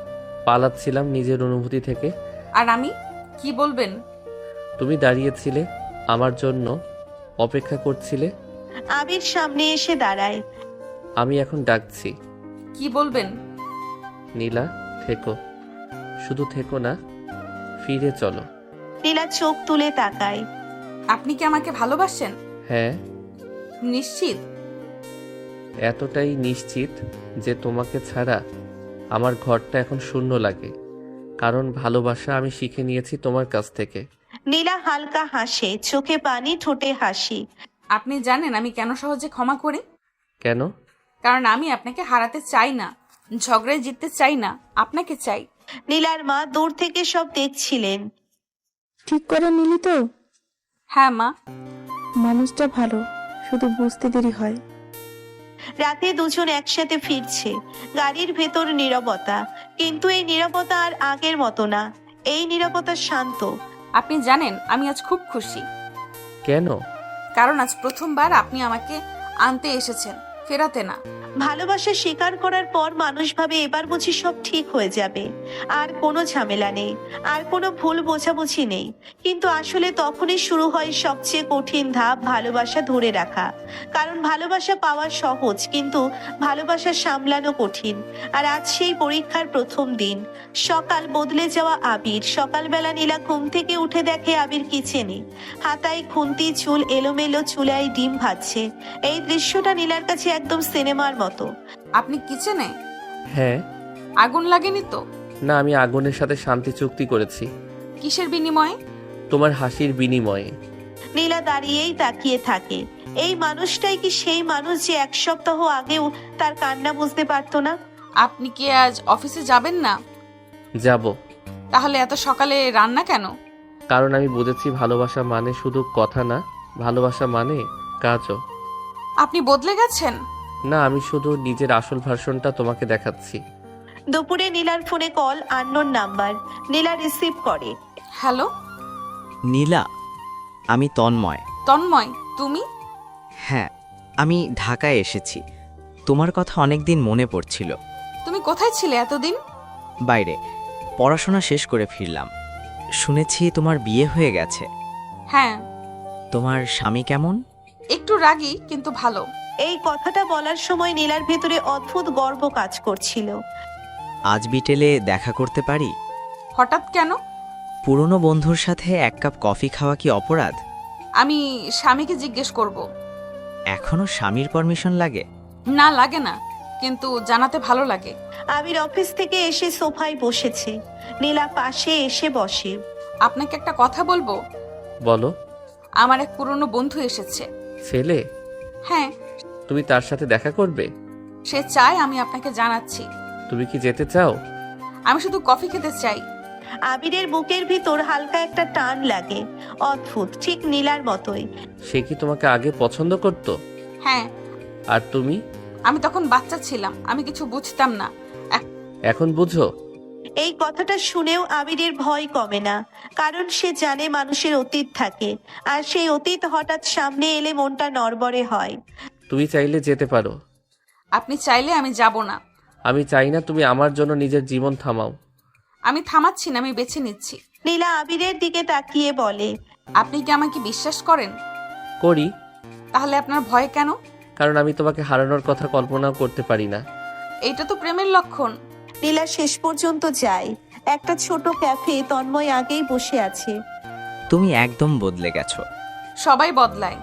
পালাচ্ছিলাম নিজের অনুভূতি থেকে। আর আমি কি বলবেন? তুমি দাঁড়িয়েছিলে আমার জন্য, অপেক্ষা করছিলে। আবির সামনে এসে দাঁড়ায়। আমি এখন ডাকছি। কি বলবেন? নীলা, থেকো। শুধু থেকো না, ফিরে চলো। নীলা চোখ তুলে তাকায়। আপনি কি আমাকে ভালোবাসেন? হ্যাঁ, নিশ্চিত? এতটাই নিশ্চিত যে তোমাকে ছাড়া আমার ঘরটা এখন শূন্য লাগে। কারণ ভালোবাসা আমি শিখে নিয়েছি তোমার কাছ থেকে। নীলা হালকা হাসে, চোখে পানি, ঠোঁটে হাসি। আপনি জানেন আমি কেন সহজে ক্ষমা করি? কেন? কারণ আমি আপনাকে হারাতে চাই না, ঝগড়ায় জিততে চাই না, আপনাকে চাই। নীলার মা দূর থেকে সব দেখছিলেন। ঠিক করে নিলি তো? হ্যাঁ মা। মানুষটা ভালো, শুধু বুঝতে দেরি হয়। রাতে দুজন একসাথে ফিরছে। গাড়ির ভেতর নীরবতা, কিন্তু এই নীরবতা আর আগের মতো না। এই নীরবতা শান্ত। আপনি জানেন আমি আজ খুব খুশি। কেন? কারণ আজ প্রথমবার আপনি আমাকে আনতে এসেছেন, ফেরাতে না। ভালোবাসা স্বীকার করার পর মানুষ ভাবে এবার বুঝি সব ঠিক হয়ে যাবে, আর কোনো ঝামেলা নেই, আর কোনো ভুল বোঝাবুঝি নেই। কিন্তু আসলে তখনই শুরু হয় সবচেয়ে কঠিন ধাপ, ভালোবাসা ধরে রাখা। কারণ ভালোবাসা পাওয়া সহজ, কিন্তু ভালোবাসা সামলানো কঠিন। আর আজ সেই পরীক্ষার প্রথম দিন। সকাল বদলে যাওয়া আবির। সকালবেলা নীলা ঘুম থেকে উঠে দেখে আবির কিচেনে, হাতায় খুন্তি, চুল এলোমেলো, চুলায় ডিম ভাজছে। এই দৃশ্যটা নীলার কাছে একদম সিনেমার মতো। আপনি কিচেনে? হ্যাঁ। আগুন লাগেনি তো? না, আমি আগুনের সাথে শান্তি চুক্তি করেছি। কিসের বিনিময়ে? তোমার হাসির বিনিময়ে। নীলা দাঁড়িয়েই তাকিয়ে থাকে। এই মানুষটাই কি সেই মানুষ যে এক সপ্তাহ আগেও তার কান্না বুঝতে পারতো না? আপনি কি আজ অফিসে যাবেন না? যাব। তাহলে এত সকালে রান্না কেন? কারণ আমি বুঝেছি ভালোবাসা মানে শুধু কথা না, ভালোবাসা মানে কাজও। আপনি বদলে গেছেন। না, আমি শুধু নিজের আসল ভার্সনটা তোমাকে দেখাচ্ছি। দুপুরে নীলার ফোনে কল, আননোন নাম্বার। নীলা রিসিভ করে। হ্যালো নীলা, আমি তন্ময়। তন্ময়, তুমি? হ্যাঁ, আমি ঢাকায় এসেছি। তোমার কথা অনেকদিন মনে পড়ছিল। তুমি কোথায় ছিলে এতদিন? বাইরে পড়াশোনা শেষ করে ফিরলাম। শুনেছি তোমার বিয়ে হয়ে গেছে। হ্যাঁ, তোমার স্বামী কেমন? একটু রাগী কিন্তু ভালো। এই কথাটা বলার সময় নীলার ভেতরে অদ্ভুত গর্ব কাজ করছিল। আজ বিকেলে দেখা করতে পারি? হঠাৎ কেন? পুরনো বন্ধুর সাথে এক কাপ কফি খাওয়া কি অপরাধ? আমি স্বামীকে জিজ্ঞেস করব। এখনো স্বামীর পারমিশন লাগে? না লাগে না, কিন্তু জানাতে ভালো লাগে। আবির অফিস থেকে এসে সোফায় বসেছে। নীলা পাশে এসে বসে। আপনাকে একটা কথা বলবো। বলো। আমার এক পুরনো বন্ধু এসেছে। ছেলে? হ্যাঁ, তুমি তার সাথে দেখা করবে? সে চায় আমি আপনাকে জানাচ্ছি। তুমি কি যেতে চাও? আমি শুধু কফি খেতে চাই। আবিরের বুকের ভিতর হালকা একটা টান লাগে, অদ্ভুত, ঠিক নীলার মতোই। সে কি তোমাকে আগে পছন্দ করতো? হ্যাঁ, আর তুমি? আমি তখন বাচ্চা ছিলাম, আমি কিছু বুঝতাম না। এখন বুঝো? এই কথাটা শুনেও আবিরের ভয় কমে না, কারণ সে জানে মানুষের অতীত থাকে, আর সেই অতীত হঠাৎ সামনে এলে মনটা নড়বড়ে হয়। তুমি চাইলে যেতে পারো। আপনি চাইলে আমি যাব না। আমি চাই না তুমি আমার জন্য নিজের জীবন থামাও। আমি থামাচ্ছি না, আমি বেছে নিচ্ছি। নীলা আবিরের দিকে তাকিয়ে বলে, আপনি কি আমাকে বিশ্বাস করেন? করি। তাহলে আপনার ভয় কেন? কারণ আমি তোমাকে হারানোর কথা কল্পনাও করতে পারি না। এইটা তো প্রেমের লক্ষণ। নীলা শেষ পর্যন্ত যায়। একটা ছোট ক্যাফে, তন্ময় আগেই বসে আছে। তুমি একদম বদলে গেছো। সবাই বদলায়,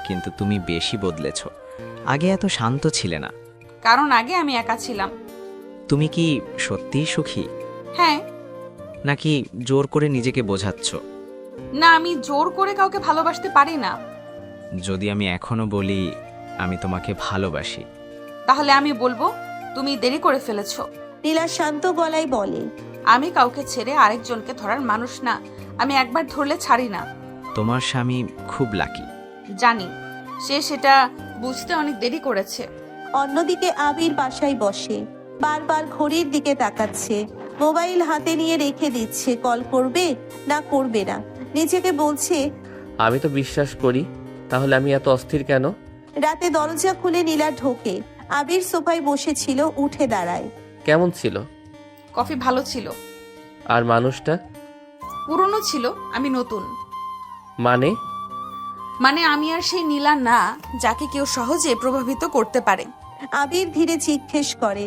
কিন্তু তুমি বেশি বদলেছ। আগে এত শান্ত ছিলে না। কারণ আগে আমি একা ছিলাম। তুমি কি সত্যিই সুখী, হ্যাঁ। নাকি জোর করে নিজেকে বোঝাচ্ছ? না, আমি জোর করে কাউকে ভালোবাসতে পারি না। যদি আমি এখনো বলি আমি তোমাকে ভালোবাসি, তাহলে আমি বলবো তুমি দেরি করে ফেলেছো। নীলা শান্ত গলায় বলে, আমি কাউকে ছেড়ে আরেকজনকে ধরার মানুষ না। আমি একবার ধরলে ছাড়ি না। তোমার স্বামী খুব লাকি। জানি, সে সেটা বুঝতে অনেক দেরি করেছে। অন্যদিকে আবির বাসায় বসে, বারবার ঘড়ির দিকে তাকাচ্ছে। মোবাইল হাতে নিয়ে রেখে দিচ্ছে, কল করবে না করবে না। নিজেকে বলছে, আমি তো বিশ্বাস করি, তাহলে আমি এত অস্থির কেন? রাতে দরজা খুলে নীলা ঢোকে। আবির সোফায় বসেছিল, উঠে দাঁড়ায়। কেমন ছিল? কফি ভালো ছিল। আর মানুষটা? পুরনো ছিল, আমি নতুন। মানে? মানে আমি আর সেই নীলা না, যাকে কেউ সহজে প্রভাবিত করতে পারে। আবির ধীরে জিজ্ঞেস করে,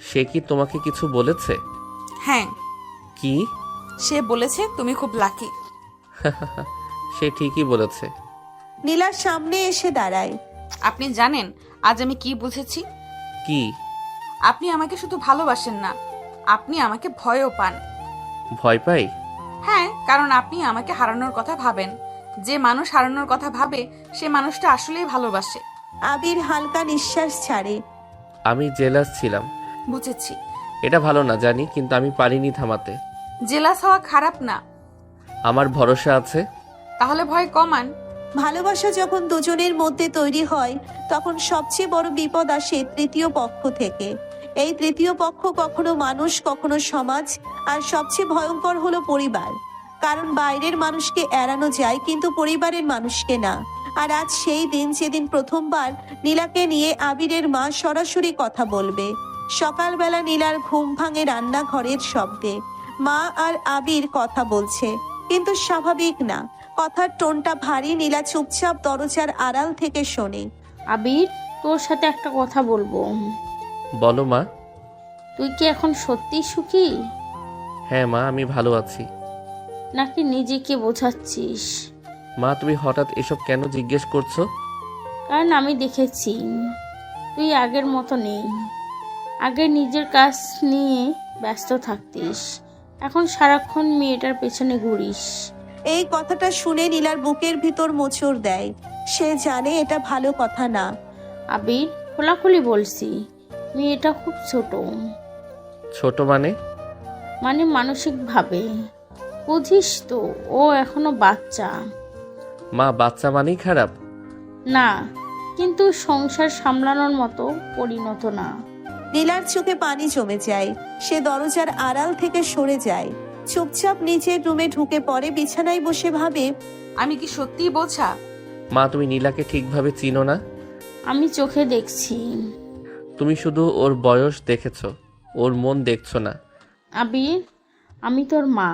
সে কি তোমাকে কিছু বলেছে? হ্যাঁ, কি? সে বলেছে তুমি খুব লাকি। সে ঠিকই বলেছে। নীলার সামনে এসে দাঁড়ায়। আপনি জানেন আজ আমি কি বুঝেছি? কি? আপনি আমাকে শুধু ভালোবাসেন না, আপনি আমাকে ভয়ও পান। ভয় পাই? হ্যাঁ, কারণ আপনি আমাকে হারানোর কথা ভাবেন। যে মানুষ হারানোর কথা ভাবে সে মানুষটা আসলেই ভালোবাসে। আবির হালকা নিঃশ্বাস ছাড়ে। আমি জেলাস ছিলাম। বুঝেছি। এটা ভালো না জানি, কিন্তু আমি পারিনি থামাতে। জেলাস হওয়া খারাপ না। আমার ভরসা আছে। তাহলে ভয় কমান। ভালোবাসা যখন দুজনের মধ্যে তৈরি হয়, তখন সবচেয়ে বড় বিপদ আসে তৃতীয় পক্ষ থেকে। এই তৃতীয় পক্ষ কখনো মানুষ, কখনো সমাজ, আর সবচেয়ে ভয়ঙ্কর হলো পরিবার। কারণ বাইরের মানুষকে এড়ানো যায়, কিন্তু পরিবারের মানুষকে না। আর আজ সেই দিন, যেদিন প্রথমবার নীলাকে নিয়ে আবিরের মা সরাসরি কথা বলবে। সকালবেলা নীলার ঘুম ভাঙে রান্নাঘরের শব্দে। মা আর আবির কথা বলছে, কিন্তু স্বাভাবিক না। কথার টোনটা ভারী। নীলা চুপচাপ দরজার আড়াল থেকে শোনে। আবির, তোর সাথে একটা কথা বলবো। বলো মা। তুই কি এখন সত্যি সুখী, হ্যাঁ মা, আমি ভালো আছি। নাকি নিজেকে বোঝাচ্ছিস? মা, তুমি হঠাৎ এসব কেন জিজ্ঞেস করছো? কারণ আমি দেখেছি তুই আগের মতো নেই। আগে নিজের কাজ নিয়ে ব্যস্ত থাকতিস, এখন সারাক্ষণ মেয়েটার পেছনে ঘুরিস। এই কথাটা শুনে নীলার বুকের ভিতর মোচড় দেয়। সে জানে এটা ভালো কথা না। আবির, খোলাখুলি বলছি, মেয়েটা খুব ছোট। ছোট মানে? মানে মানসিকভাবে। বুঝিস তো, ও এখনো বাচ্চা। মা, বাচ্চা মানেই খারাপ? না, কিন্তু সংসার সামলানোর মতো পরিণত না। নীলার চোখে পানি জমে যায়। সে দরজার আড়াল থেকে সরে যায়, চুপচাপ নিজের রুমে ঢুকে পড়ে। বিছানায় বসে ভাবে, আমি কি সত্যিই বোঝা? মা, তুমি নীলাকে ঠিকভাবে চিনো না। আমি চোখে দেখছি। তুমি শুধু ওর বয়স দেখেছো, ওর মন দেখছো না। আবির, আমি তোর মা।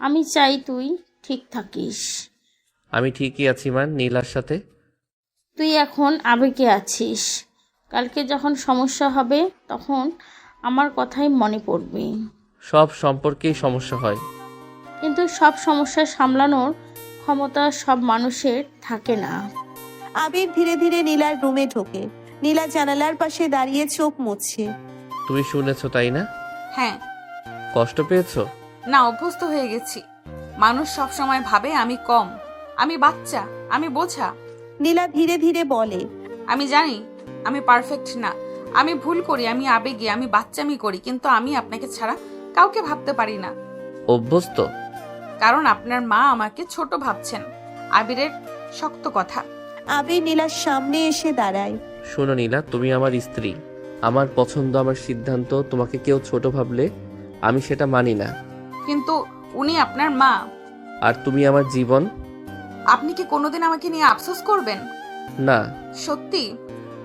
আমি চাই তুই ঠিক থাকিস। আমি ঠিকই আছি মা, নীলার সাথে। তুই এখন আবেগে আছিস, কালকে যখন সমস্যা হবে তখন আমার কথাই মনে পড়বে। সব সম্পর্কেই সমস্যা হয়। কিন্তু সব সমস্যা সামলানোর ক্ষমতা সব মানুষের থাকে না। আবির ধীরে ধীরে নীলার রুমে ঢোকে। নীলা জানালার পাশে দাঁড়িয়ে চোখ মুছছে। তুমি শুনেছো তাই না? হ্যাঁ। কষ্ট পেয়েছো? না, অভ্যস্ত হয়ে গেছি। মানুষ সব সময় ভাবে আমি কম, আমি বাচ্চা, আমি বোঝা। নীলা ধীরে ধীরে বলে, আমি জানি আমি পারফেক্ট না, আমি ভুল করি, আমি আবেগী, আমি বাচ্চামি করি, কিন্তু আমি আপনাকে ছাড়া কাউকে ভাবতে পারি না। অভ্যস্ত? কারণ আপনার মা আমাকে ছোট ভাবছেন। আবিরের শক্ত কথা। আবির নীলার সামনে এসে দাঁড়ায়। শোনো নীলা, তুমি আমার স্ত্রী। আমার পছন্দ, আমার সিদ্ধান্ত। তোমাকে কেউ ছোট ভাবলে আমি সেটা মানি না। কিন্তু উনি আপনার মা। আর তুমি আমার জীবন। আপনি কি কোনোদিন আমাকে নিয়ে আফসোস করবেন? না। সত্যি?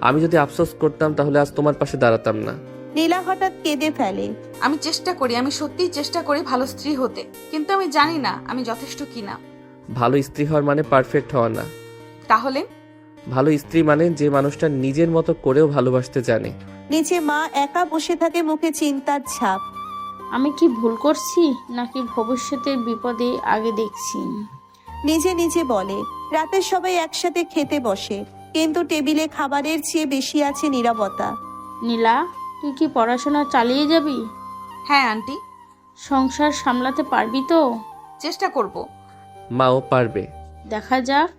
আমি যদি আফসোস করতাম তাহলে আজ তোমার পাশে দাঁড়াতাম না। নীলা হঠাৎ কেঁদে ফেলে। আমি চেষ্টা করি, আমি সত্যিই চেষ্টা করি ভালো স্ত্রী হতে, কিন্তু আমি জানি না আমি যথেষ্ট কিনা। ভালো স্ত্রী হওয়ার মানে পারফেক্ট হওয়া না। তাহলে? ভালো স্ত্রী মানে যে মানুষটা নিজের মতো করেও ভালোবাসতে জানে। নিচে মা একা বসে থাকে, মুখে চিন্তার ছাপ। আমি কি ভুল করছি নাকি ভবিষ্যতের বিপদে আগে দেখছি? নিজে নিজে বলে। রাতে সবাই একসাথে খেতে বসে, কিন্তু টেবিলে খাবারের চেয়ে বেশি আছে নীরবতা। নীলা, তুই কি পড়াশোনা চালিয়ে যাবি? হ্যাঁ আন্টি। সংসার সামলাতে পারবি তো? চেষ্টা করব। মাও পারবে। দেখা যাক।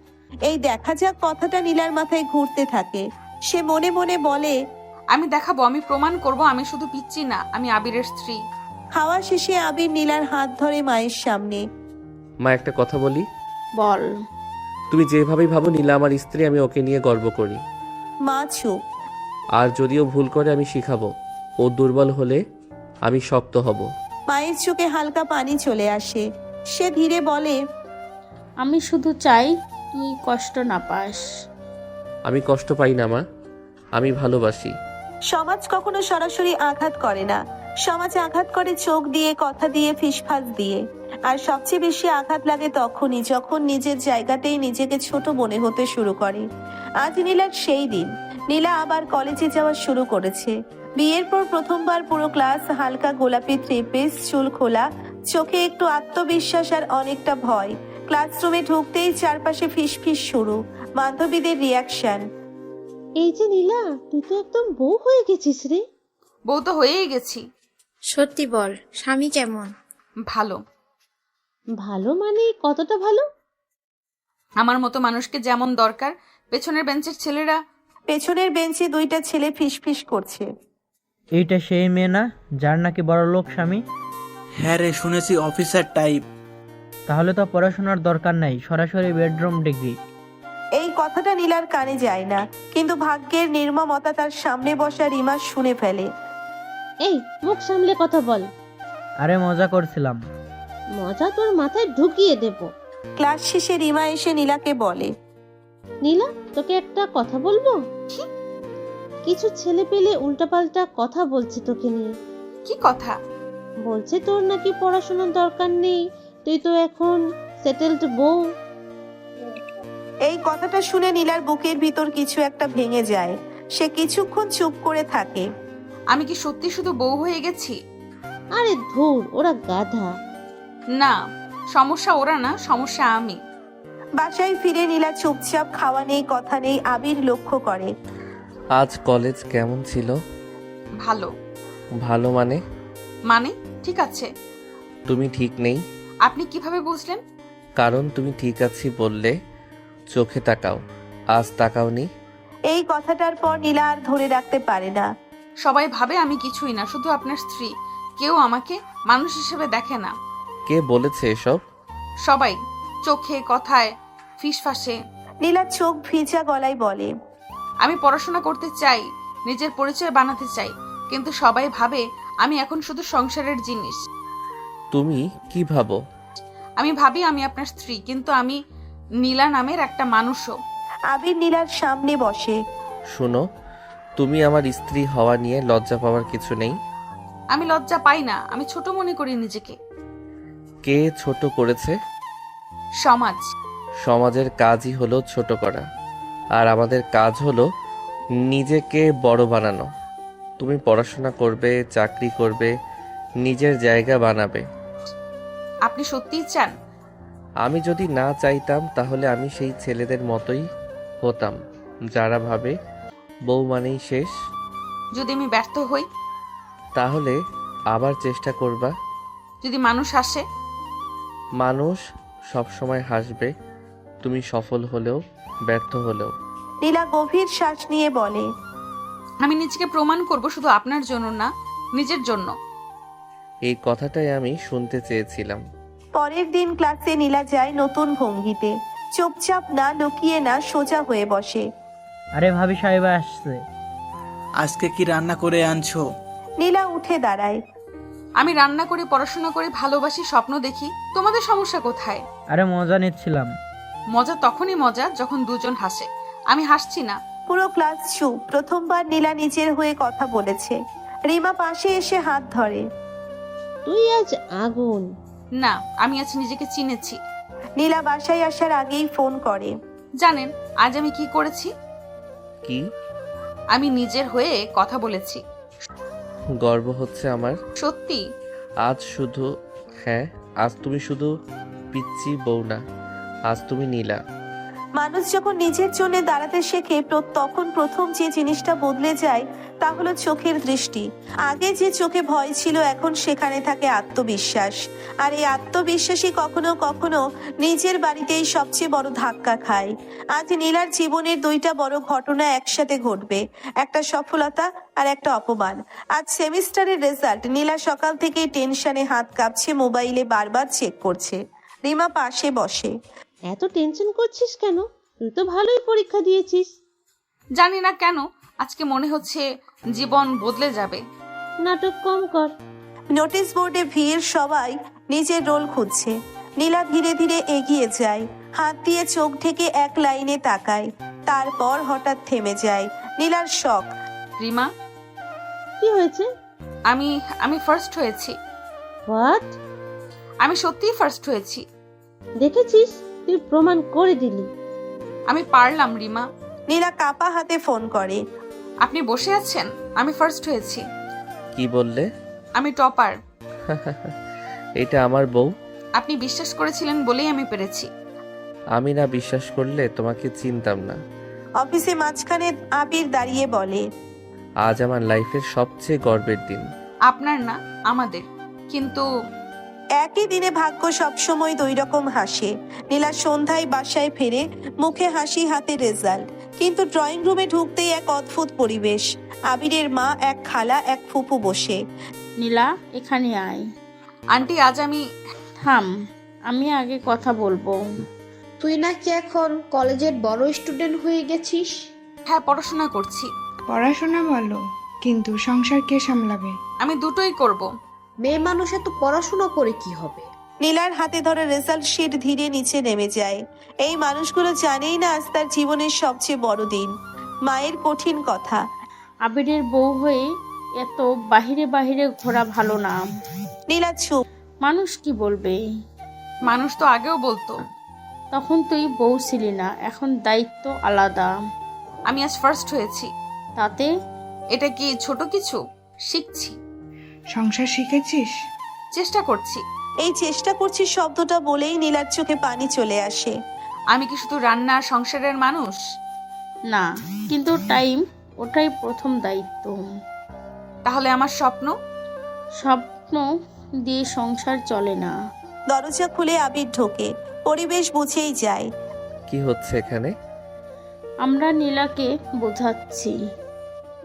এই দেখা যাক কথাটা নীলার মাথায় ঘুরতে থাকে। সে মনে মনে বলে, আমি দেখাবো, আমি প্রমাণ করব আমি শুধু পিচ্ছি না, আমি আবিরের স্ত্রী। খাওয়া শেষে আবির নীলার হাত ধরে মায়ের সামনে। মা, একটা কথা বলি? বল। তুমি যেভাবেই ভাবো নীলা আমার স্ত্রী, আমি ওকে নিয়ে গর্ব করি। মা চুপ। আর যদিও ভুল করে আমি শিখাবো। ও দুর্বল হলে আমি শক্ত হব। মায়ের চোখে হালকা পানি চলে আসে। সে ধীরে বলে, আমি শুধু চাই তুই কষ্ট না পাস। আমি কষ্ট পাই না মা, আমি ভালোবাসি। সমাজ কখনো সরাসরি আঘাত করে না। সমাজ আঘাত করে চোখ দিয়ে, কথা দিয়ে, ফিসফাস দিয়ে। আর সবচেয়ে বেশি আঘাত লাগে তখনই যখন নিজের জায়গাতেই নিজেকে ছোট মনে হতে শুরু করে। আজ নীলার সেই দিন। নীলা আবার কলেজে যাওয়া শুরু করেছে। বিয়ের পর প্রথমবার পুরো ক্লাস হালকা গোলাপি থ্রি পিস, চুল খোলা, চোখে একটু আত্মবিশ্বাস আর অনেকটা ভয়। ক্লাসরুমে ঢুকতেই চারপাশে ফিসফিস শুরু, বান্ধবীদের রিয়াকশন। এই যে নীলা, তুই তো একদম বউ হয়ে গেছিস রে। বউ তো হয়েই গেছি। সত্যি বল, স্বামী কেমন? ভালো। ভালো মানে কতটা ভালো? আমার মতো মানুষকে যেমন দরকার। পেছনের বেঞ্চের ছেলেরা। পেছনের বেঞ্চে দুইটা ছেলে ফিসফিস করছে। এইটা সেই মেয়ে না যার নাকি বড় লোক স্বামী? হ্যাঁ রে, শুনেছি অফিসার টাইপ। তাহলে তো পড়াশোনার দরকার নাই, সরাসরি বেডরুম ডিগ্রি। এই কথাটা নীলার কানে যায় না, কিন্তু ভাগ্যের নির্মমতা তার সামনে বসা রিমা শুনে ফেলে। এই, মুখ সামলে কথা বল। আরে মজা করছিলাম। মজা তোর মাথায় ঢুকিয়ে দেব। ক্লাস শেষে রিমা এসে নীলাকে বলে, নীলা, তোকে একটা কথা বলবো? কিছু ছেলে পেলে উল্টাপাল্টা কথা বলছে তোকে নিয়ে। কি কথা? বলছে তোর নাকি পড়াশোনার দরকার নেই, তুই তো এখন সেটেলড বউ। এই কথাটা শুনে নীলার বুকের ভিতর কিছু একটা ভেঙে যায়। সে কিছুক্ষণ চুপ করে থাকে। আমি কি সত্যি শুধু বউ হয়ে গেছি? আরে ধুর, ওরা গাধা। না, সমস্যা ওরা না, সমস্যা আমি। বাসায় ফিরে নীলা চুপচাপ, খাওয়া নেই, কথা নেই। আবির লক্ষ্য করে। আজ কলেজ কেমন ছিল? ভালো। ভালো মানে? মানে ঠিক আছে। তুমি ঠিক নেই। আপনি কিভাবে বুঝলেন? কারণ তুমি ঠিক আছি বললে চোখে তাকাও, আজ তাকাওনি। এই কথাটার পর নীলা আর ধরে রাখতে পারে না। সবাই ভাবে আমি কিছুই না, শুধু আপনার স্ত্রী। কেউ আমাকে মানুষ হিসেবে দেখে না। কে বলেছে এসব? সবাই, চোখে, কথায়, ফিসফাসে। নীলা চোখ ভিজা গলায় বলে, আমি পড়াশোনা করতে চাই, নিজের পরিচয় বানাতে চাই, কিন্তু সবাই ভাবে আমি এখন শুধু সংসারের জিনিস। তুমি কি ভাবো? আমি ভাবি আমি আপনার স্ত্রী, কিন্তু আমি নীলা নামের একটা মানুষও। আবির নীলার সামনে বসে। শোনো, তুমি আমার স্ত্রী হওয়া নিয়ে লজ্জা পাওয়ার কিছু নেই। আমি লজ্জা পাই না, আমি ছোট মনে করি নিজেকে। কে ছোট করেছে? সমাজ। সমাজের কাজই হলো ছোট করা, আর আমাদের কাজ হলো নিজেকে বড় বানানো। তুমি পড়াশোনা করবে, চাকরি করবে, নিজের জায়গা বানাবে। আপনি সত্যিই চান? আমি যদি না চাইতাম তাহলে আমি সেই ছেলেদের মতোই হতাম যারা ভাবে বউ মানেই শেষ। যদি আমি ব্যর্থ হই? তাহলে আবার চেষ্টা করবা। যদি মানুষ আসে? মানুষ সবসময় হাসবে, তুমি সফল হলেও ব্যর্থ হলেও। নীলা গভীর শ্বাস নিয়ে বলে, আমি নিজেকে প্রমাণ করব শুধু আপনার জন্য না, নিজের জন্য। এই কথাটাই আমি শুনতে চেয়েছিলাম। পরের দিন ক্লাসে নীলা যায় নতুন ভঙ্গিতে। চুপচাপ না, লুকিয়ে না, সোজা হয়ে বসে। আরে ভাবি সাহেবা আসছে। আজকে কি রান্না করে আনছো? নীলা উঠে দাঁড়ায়। আমি রান্না করে, পড়াশোনা করে, ভালোবাসি, স্বপ্ন দেখি। তোমাদের সমস্যা কোথায়? আরে মজা নিচ্ছিলাম। মজা তখনই মজা যখন দুজন হাসে। আমি হাসছি না। পুরো ক্লাস চুপ। প্রথমবার নীলা নিজের হয়ে কথা বলেছে। রিমা পাশে এসে হাত ধরে। তুই আজ আগুন। না, আমি আজ নিজেকে চিনেছি। নীলা বাসায় আসার আগেই ফোন করে। জানেন আজ আমি কি করেছি? কি? আমি নিজের হয়ে কথা বলেছি। গর্ব হচ্ছে আমার। সত্যি? আজ শুধু, হ্যাঁ, আজ তুমি শুধু পিচ্চি বউ না, আজ তুমি নীলা। মানুষ যখন নিজের জন্য দাঁড়াতে শেখে তখন প্রথম যে জিনিসটা বদলে যায় তা হলো চোখের দৃষ্টি। আগে যে চোখে ভয় ছিল, এখন সেখানে থাকে আত্মবিশ্বাস। আর এই আত্মবিশ্বাসী কখনো কখনো নিজের বাড়িতেই সবচেয়ে বড় ধাক্কা খায়। আজ নীলার জীবনের দুইটা বড় ঘটনা একসাথে ঘটবে, একটা সফলতা আর একটা অপমান। আজ সেমিস্টারের রেজাল্ট। নীলা সকাল থেকেই টেনশনে হাত কাঁপছে, মোবাইলে বারবার চেক করছে। রিমা পাশে বসে। এত টেনশন করছিস কেন? তুই তো ভালোই পরীক্ষা দিয়েছিস। জানি না কেন আজকে মনে হচ্ছে জীবন বদলে যাবে। নাটক কম কর। নোটিশ বোর্ডে ভিড়, সবাই নিজের রোল খুঁজছে। নীলা ধীরে ধীরে এগিয়ে যায়, হাত দিয়ে চোখ ঢেকে এক লাইনে তাকায়। তারপর হঠাৎ থেমে যায়। নীলার শখ। রিমা, কি হয়েছে? আমি ফার্স্ট হয়েছি। হোয়াট? আমি সত্যিই ফার্স্ট হয়েছি। দেখেছিস, তুই প্রমাণ করে দিলি। আমি পারলাম রিমা। নীলা কাপা হাতে ফোন করে। আপনি বসে আছেন? আমি ফার্স্ট হয়েছি। কি বললে? আমি টপার। এটা আমার বউ। আপনি বিশ্বাস করেছিলেন বলেই আমি পেরেছি। আমি না বিশ্বাস করলে তোমাকে চিনতাম না। অফিসে মাঝখানে আবির দাঁড়িয়ে বলে, আজ আমার লাইফের সবচেয়ে গর্বের দিন। আপনার না, আমাদের। কিন্তু একই দিনে ভাগ্য সবসময় দুই রকম হাসে। নীলা সন্ধ্যায় বাসায় ফেরে, মুখে হাসি, হাতে রেজাল্ট। কিন্তু ড্রয়িং রুমে ঢুকতেই এক অদ্ভুত পরিবেশ। আবিরের মা, এক খালা, এক ফুপু বসে। নীলা, এখানে আয়। আন্টি, আজ আমি। থাম, আমি আগে কথা বলবো। তুই নাকি এখন কলেজের বড় স্টুডেন্ট হয়ে গেছিস? হ্যাঁ, পড়াশোনা করছি। পড়াশোনা ভালো, কিন্তু সংসার কে সামলাবে? আমি দুটোই করব। মেয়ে মানুষে তো পড়াশোনা করে কি হবে? নীলার হাতে ধরে রেজাল্ট শিট ধীরে নিচে নেমে যায়। এই মানুষগুলো জানেই না আজ তার জীবনের সবচেয়ে বড় দিন। মায়ের কঠিন কথা। আবিরের বউ হয়ে এত বাহিরে বাহিরে ঘোরা ভালো না। নীলা চুপ। মানুষ কি বলবে? মানুষ তো আগেও বলতো। তখন তুই বউ ছিলি না, এখন দায়িত্ব আলাদা। আমি আজ ফার্স্ট হয়েছি। তাতে এটা কি ছোট কিছু? শিখছি। সংসার শিখেছিস? চেষ্টা করছি। এই চেষ্টা করছি শব্দটা বলেই নীলার চোখে পানি চলে আসে। আমি কি শুধু রান্না আর সংসারের মানুষ? না, কিন্তু ওটাই প্রথম দায়িত্ব। তাহলে আমার স্বপ্ন? স্বপ্ন দিয়ে সংসার চলে না। দরজা খুলে আবির ঢোকে। পরিবেশ বুঝেই যায়। কি হচ্ছে এখানে? আমরা নীলাকে বোঝাচ্ছি।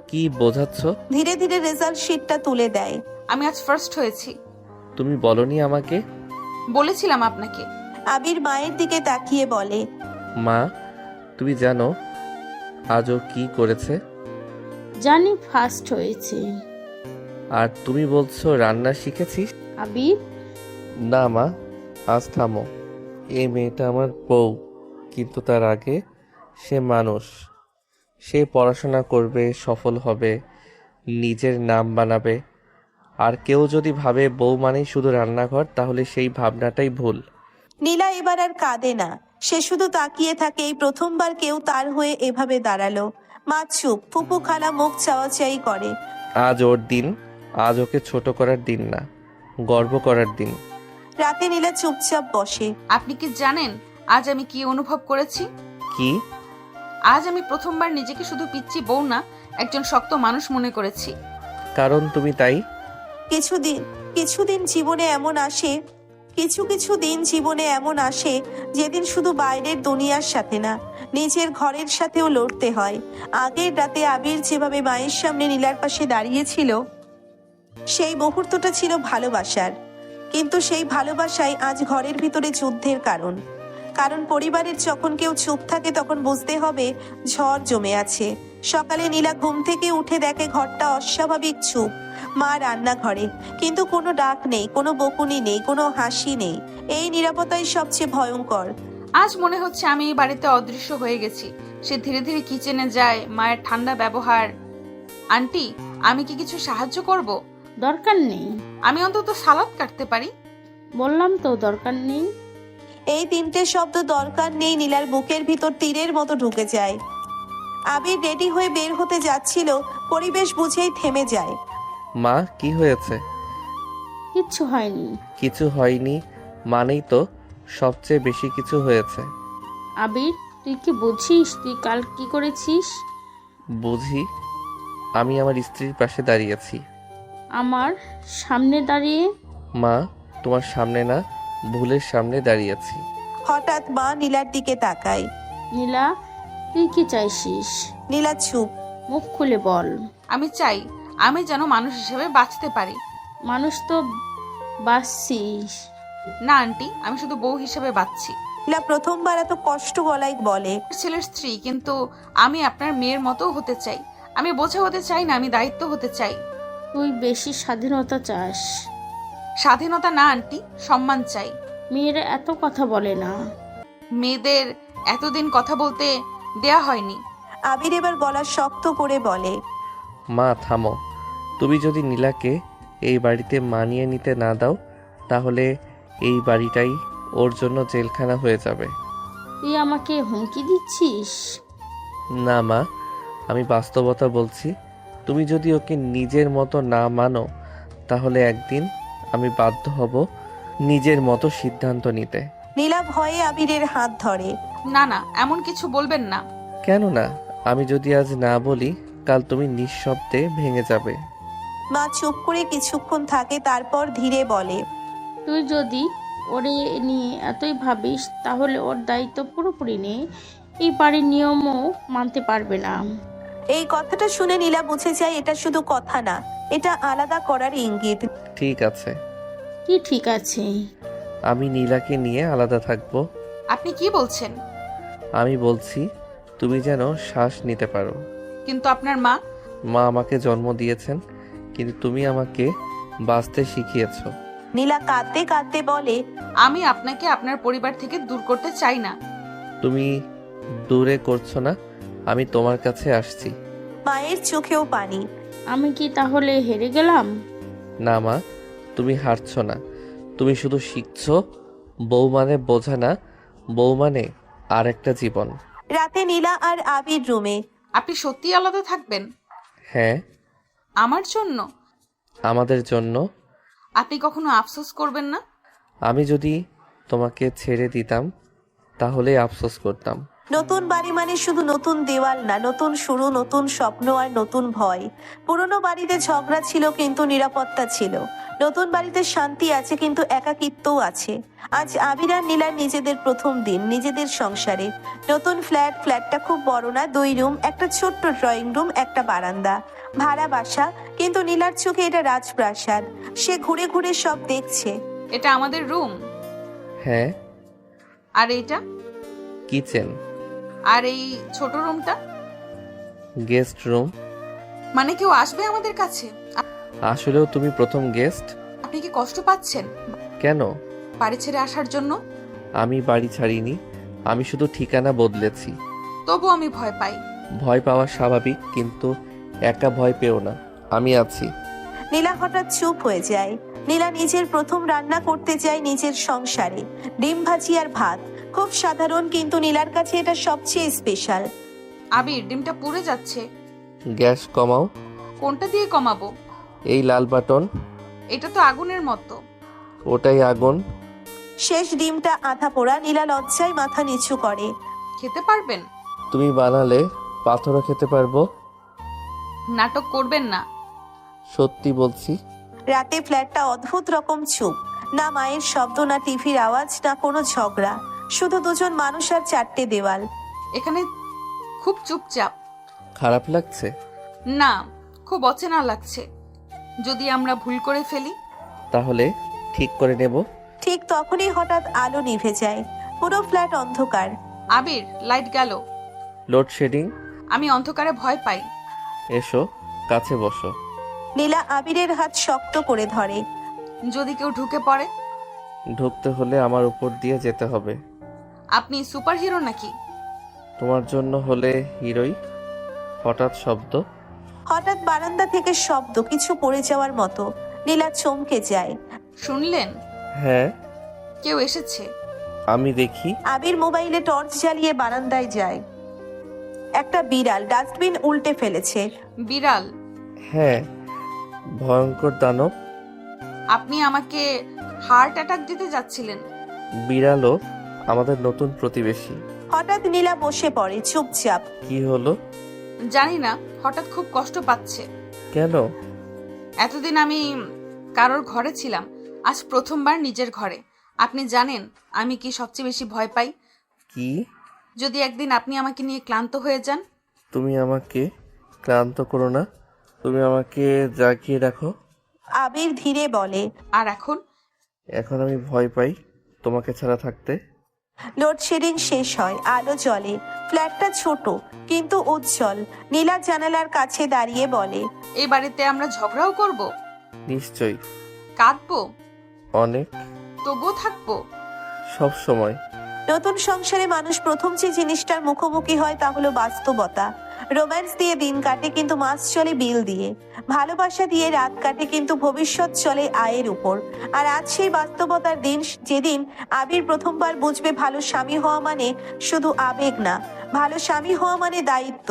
কি বোঝাচ্ছ? ধীরে ধীরে রেজাল্ট শিটটা তুলে দেয়। আমি আজ ফার্স্ট হয়েছি। তুমি বলনি আমাকে? বলেছিলাম আপনাকে। আবির মায়ের দিকে তাকিয়ে বলে, মা, তুমি জানো আজও কি করেছে? জানি ফার্স্ট হয়েছে। আর তুমি বলছো রান্না শিখেছিস? আবির, না মা, আজ থামো। এই মেয়েটা আমার বউ, কিন্তু তার আগে সে মানুষ। সে পড়াশোনা করবে, সফল হবে, নিজের নাম বানাবে, আর কেউ যদি ভাবে বউ মানেই শুধু রান্নাঘর, তাহলে সেই ভাবনাটাই ভুল। নীলা এবার আর কাঁদে না, সে শুধু তাকিয়ে থাকে। এই প্রথমবার কেউ তার হয়ে এভাবে দাঁড়ালো। মা চুপ, ফুপু খালা মুখ চাওয়াচাই করে। আজ ওর দিন, আজ ওকে ছোট করার দিন না, গর্ব করার দিন। রাতে নীলা চুপচাপ বসে। আপনি কি জানেন আজ আমি কি অনুভব করেছি? কি? আজ আমি প্রথমবার নিজেকে শুধু পিচ্চি বউ না, একজন শক্ত মানুষ মনে করেছি। কারণ তুমি তাই। কিছুদিন জীবনে এমন আসে, কিছু দিন জীবনে এমন আসে যেদিন শুধু বাইরের দুনিয়ার সাথে না, নিজের ঘরের সাথেও লড়তে হয়। আগের রাতে আবির যেভাবে মায়ের সামনে নীলার পাশে দাঁড়িয়েছিল, সেই মুহূর্তটা ছিল ভালোবাসার। কিন্তু সেই ভালোবাসাই আজ ঘরের ভিতরে যুদ্ধের কারণ পরিবারের যখন কেউ চুপ থাকে তখন বুঝতে হবে ঝড় জমে আছে। সকালে নীলা ঘুম থেকে উঠে দেখে ঘরটা অস্বাভাবিক চুপ। মা রান্নাঘরে, কিন্তু কোনো ডাক নেই, কোনো বকুনি নেই, কোনো হাসি নেই। এই নীরবতাই সবচেয়ে ভয়ঙ্কর। আজ মনে হচ্ছে আমি এই বাড়িতে অদৃশ্য হয়ে গেছি। সে ধীরে ধীরে কিচেনে যায়, মায়ের ঠান্ডা ব্যবহার। আন্টি, আমি কি কিছু সাহায্য করব? দরকার নেই। আমি অন্তত সালাদ কাটতে পারি। বললাম তো দরকার নেই। এই তিনটে শব্দ দরকার নেই নীলার বুকের ভিতর তীরের মতো ঢুকে যায়। আবির রেডি হয়ে বের হতে যাচ্ছিল, পরিবেশ বুঝেই থেমে যায়। মা, কি হয়েছে? কিচ্ছু হয়নি। কিছু হয়নি মানেই তো সবচেয়ে বেশি কিছু হয়েছে। আবির, তুই কি বুঝিস তুই কাল কি করেছিস? বুঝি। আমি আমার স্ত্রীর পাশে দাঁড়িয়েছি। আমার সামনে দাঁড়িয়ে? মা, তোমার সামনে না, ভুলের সামনে দাঁড়িয়েছি। হঠাৎ মা নীলার দিকে তাকায়। নীলা, তুই কি চাইছিস? নীলা চুপ। মুখ খুলে বল। আমি চাই আমি যেন মানুষ হিসেবে বাঁচতে পারি। মানুষ তো বাঁচছিস। না আন্টি, আমি শুধু বউ হিসেবে বাঁচছি। নীলা প্রথমবার এত কষ্ট গলায় বলে। ছেলের স্ত্রী, কিন্তু আমি আপনার মেয়ের মতো হতে চাই। আমি বোঝা হতে চাই না, আমি দায়িত্ব হতে চাই। তুই বেশি স্বাধীনতা চাস। স্বাধীনতা না আন্টি, সম্মান চাই। মেয়েরা এত কথা বলে না। মেয়েদের এতদিন কথা বলতে দেয়া হয়নি। আবির এবার গলা শক্ত করে বলে। মা থামো। তুমি যদি নীলাকে এই বাড়িতে মানিয়ে নিতে না দাও, তাহলে এই বাড়িটাই ওর জন্য জেলখানা হয়ে যাবে। তুই আমাকে হুমকি দিচ্ছিস? না মা, আমি বাস্তবতা বলছি। তুমি যদি ওকে নিজের মতো না মানো, তাহলে একদিন আমি বাধ্য হব নিজের মতো সিদ্ধান্ত নিতে। নীলা ভয়ে আবিরের হাত ধরে। না না, এমন কিছু বলবেন না। কেন না? আমি যদি আজ না বলি, কাল তুমি নিঃশব্দে ভেঙে যাবে। মা চুপ করে কিছুক্ষণ থাকে, তারপর ধীরে বলে। তুই যদি ওরে নিয়ে এতই ভাবিস, তাহলে ওর দায়িত্ব পুরোপুরি নে। এই বাড়ির নিয়মও মানতে পারবে না। এই কথাটা শুনে নীলা বুঝে যায় এটা শুধু কথা না, এটা আলাদা করার ইঙ্গিত। ঠিক আছে। কি ঠিক আছে? আমি নীলাকে নিয়ে আলাদা থাকবো। আপনি কি বলছেন? আমি বলছি তুমি যেন শ্বাস নিতে পারো। কিন্তু আপনার মা? মা আমাকে জন্ম দিয়েছেন, কিন্তু তুমি আমাকে বাঁচতে শিখিয়েছো। নীলা কাঁদতে কাঁদতে বলে। আমি আপনাকে আপনার পরিবার থেকে দূর করতে চাই না। তুমি দূরে করছো না, আমি তোমার কাছে আসছি। মায়ের চোখেও পানি। আমি কি তাহলে হেরে গেলাম? না মা, তুমি হারছো না, তুমি শুধু শিখছো। বউ মানে বোঝা না, বউ মানে আর একটা জীবন। রাতে নীলা আর আবির রুমে। আপনি সত্যি আলাদা থাকবেন? হ্যাঁ। আমার জন্য? আমাদের জন্য। আপনি কখনো আফসোস করবেন না? আমি যদি তোমাকে ছেড়ে দিতাম, তাহলে আফসোস করতাম। নতুন বাড়ি মানে শুধু নতুন দেওয়াল না, নতুন শুরু, নতুন স্বপ্ন আর নতুন ভয়। পুরনো বাড়িতে ঝগড়া ছিল কিন্তু নিরাপত্তা ছিল। নতুন বাড়িতে শান্তি আছে কিন্তু একাকিত্বও আছে। আজ আবির আর নীলার নিজেদের প্রথম দিন, নিজেদের সংসারে। নতুন ফ্ল্যাটটা খুব বড় না, 2 রুম, একটা ছোট্ট ড্রয়িং রুম, একটা বারান্দা। ভাড়া বাসা, কিন্তু নীলার চোখে এটা রাজপ্রাসাদ। সে ঘুরে ঘুরে সব দেখছে। এটা আমাদের রুম। হ্যাঁ। আর এইটা? কিচেন। আর এই ছোট রুমটা? Guest room. মানে কেউ আসবে আমাদের কাছে? আসলেও তুমি প্রথম গেস্ট। আপনি কি কষ্ট পাচ্ছেন? কেন? বাড়ি ছেড়ে আসার জন্য? আমি বাড়ি ছাড়িনি, আমি শুধু ঠিকানা বদলেছি। তবু আমি ভয় পাই। ভয় পাওয়া স্বাভাবিক, কিন্তু একা ভয় পেও না, আমি আছি। নীলা হঠাৎ চুপ হয়ে যায়। নীলা নিজের প্রথম রান্না করতে যায় নিজের সংসারে, ডিম ভাজি আর ভাত। খুব সাধারণ, কিন্তু নীলার কাছে এটা সবচেয়ে স্পেশাল। আবির, ডিমটা পুড়ে যাচ্ছে। গ্যাস কমাও। কোনটা দিয়ে কমাবো? এই লাল বাটন। এটা তো আগুনের মতো। ওটাই আগুন। শেষ ডিমটা আধা পোড়া। নীলা লজ্জায় মাথা নিচু করে। খেতে পারবেন? তুমি বানালে পাথরও খেতে পারবো। নাটক করবেন না। সত্যি বলছি। রাতে ফ্ল্যাটটা অদ্ভুত রকম চুপ। না মায়ের শব্দ, না টিভির আওয়াজ, না কোনো ঝগড়া। শুধু দুজন মানুষ আর চারটে দেওয়াল। এখানে খুব চুপচাপ। খারাপ লাগছে? না, খুব অচেনা লাগছে। যদি আমরা ভুল করে ফেলি? তাহলে ঠিক করে নেব। ঠিক তখনই হঠাৎ আলো নিভে যায়। পুরো ফ্ল্যাট অন্ধকার। আবির, লাইট গেল। লোডশেডিং। আমি অন্ধকারে ভয় পাই। এসো, কাছে বসো। নীলা আবিরের হাত শক্ত করে ধরে। যদি কেউ ঢুকে পড়ে? ঢুকতে হলে আমার উপর দিয়ে যেতে হবে। আপনি সুপার হিরো নাকি? তোমার জন্য হলে হিরোই। হঠাৎ শব্দ। হঠাৎ বারান্দা থেকে শব্দ, কিছু পড়ে যাওয়ার মতো। নীলা চমকে যায়। শুনলেন? হ্যাঁ। কেউ এসেছে। আমি দেখি। আবির মোবাইলে টর্চ জ্বালিয়ে বারান্দায় যায়। একটা বিড়াল ডাস্টবিন উল্টে ফেলেছে। বিড়াল? হ্যাঁ, ভয়ঙ্কর দানব। আপনি আমাকে হার্ট অ্যাটাক দিতে যাচ্ছিলেন। বিড়ালও আমাদের নতুন প্রতিবেশী। হঠাৎ নীলা বসে পড়ে চুপচাপ। কি হলো? জানি না, হঠাৎ খুব কষ্ট পাচ্ছে। কেন? এতদিন আমি কারোর ঘরে ছিলাম, আজ প্রথমবার নিজের ঘরে। আপনি জানেন আমি কি সবচেয়ে বেশি ভয় পাই? কি? যদি একদিন আপনি আমাকে নিয়ে ক্লান্ত হয়ে যান। তুমি আমাকে ক্লান্ত করো না, তুমি আমাকে জাগিয়ে রাখো। আবির ধীরে বলে। আর এখন? এখন আমি ভয় পাই তোমাকে ছাড়া থাকতে। লোডশেডিং শেষ হয়, আলো জ্বলে। ফ্ল্যাটটা ছোট কিন্তু উজ্জ্বল। নীলা জানালার কাছে দাঁড়িয়ে বলে, এই বাড়িতে আমরা ঝগড়াও করব? নিশ্চয়ই। কাঁদবো? অনেক। তবুও থাকবো? সব সময়। নতুন সংসারে মানুষ প্রথম যে জিনিসটার মুখোমুখি হয় তা হলো বাস্তবতা। রোম্যান্স দিয়ে দিন কাটে, কিন্তু মাস চলে বিল দিয়ে। ভালোবাসা দিয়ে রাত কাটে, কিন্তু ভবিষ্যৎ চলে আয়ের উপর। আর আজ সেই বাস্তবতার দিন, যেদিন আবির প্রথমবার বুঝবে ভালো স্বামী হওয়া মানে শুধু আবেগ না, ভালো স্বামী হওয়া মানে দায়িত্ব।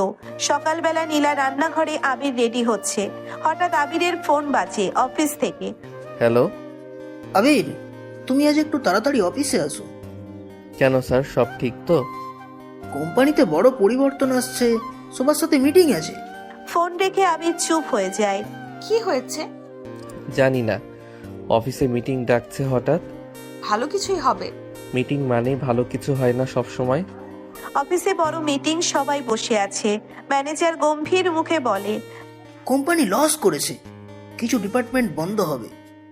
সকালবেলা নীলা রান্নাঘরে, আবির রেডি হচ্ছে। হঠাৎ আবিরের ফোন বাজে অফিস থেকে। হ্যালো। আবির, তুমি আজ একটু তাড়াতাড়ি অফিসে আসো। কেন স্যার, সব ঠিক তো? কোম্পানিতে বড় পরিবর্তন আসছে, সবার সাথে মিটিং আছে। ফোন রেখে আবির চুপ হয়ে যায়। কি হয়েছে? জানি না, অফিসে মিটিং ডাকছে হঠাৎ। ভালো কিছুই হবে। মিটিং মানে ভালো কিছু হয় না সব সময়। অফিসে বড় মিটিং, সবাই বসে আছে। ম্যানেজার গম্ভীর মুখে বলে, কোম্পানি লস করেছে, কিছু ডিপার্টমেন্ট বন্ধ হবে,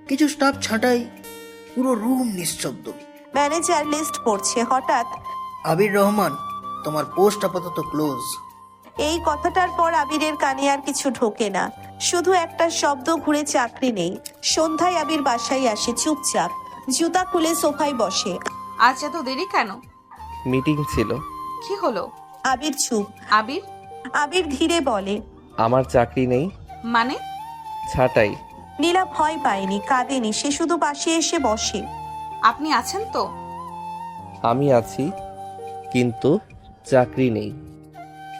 কিছু স্টাফ ছাঁটাই, পুরো রুম নিঃশব্দ। ম্যানেজার লিস্ট পড়ছে। হঠাৎ, আবির রহমান, তোমার পোস্ট আপাতত ক্লোজ। এই কথাটার পর আবিরের কানে আর কিছু ঢোকে না, শুধু একটা শব্দ ঘুরে চাকরি নেই। সন্ধ্যায় আবির বাসায় আসে চুপচাপ, জুতা খুলে সোফায় বসে। আজ এত দেরি কেন? মিটিং ছিল। কি হলো? আবির চুপ। আবির? আবির ধীরে বলে, আমার চাকরি নেই। মানে? ছাটাই। নীলা ভয় পায়নি, কাঁদেনি, সে শুধু পাশে এসে বসে। আপনি আছেন তো? আমি আছি, কিন্তু চাকরি নেই।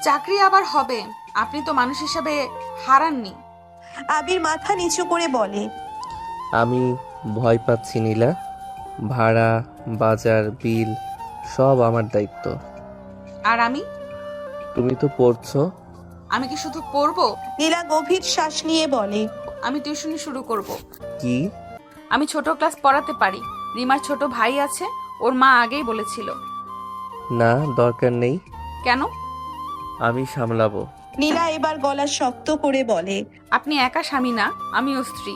চাকরি আবার হবে? আপনি তো মানুষ হিসাবে হারাননি। আবির মাথা নিচু করে বলে, আমি ভয় পাচ্ছি নীলা। ভাড়া, বাজার, বিল সব আমার দায়িত্ব। আর আমি? তুমি তো পড়ছো। আমি কি শুধু পড়বো? নীলা গভীর শ্বাস নিয়ে বলে, আমি টিউশনি শুরু করব। কি? আমি ছোট ক্লাস পড়াতে পারি। রিমার ছোট ভাই আছে, ওর মা আগেই বলেছিল। না, দরকার নেই। কেন? আমি সামলাবো। নীলা এবার গলা শক্ত করে বলে, আপনি একা স্বামী না, আমিও স্ত্রী।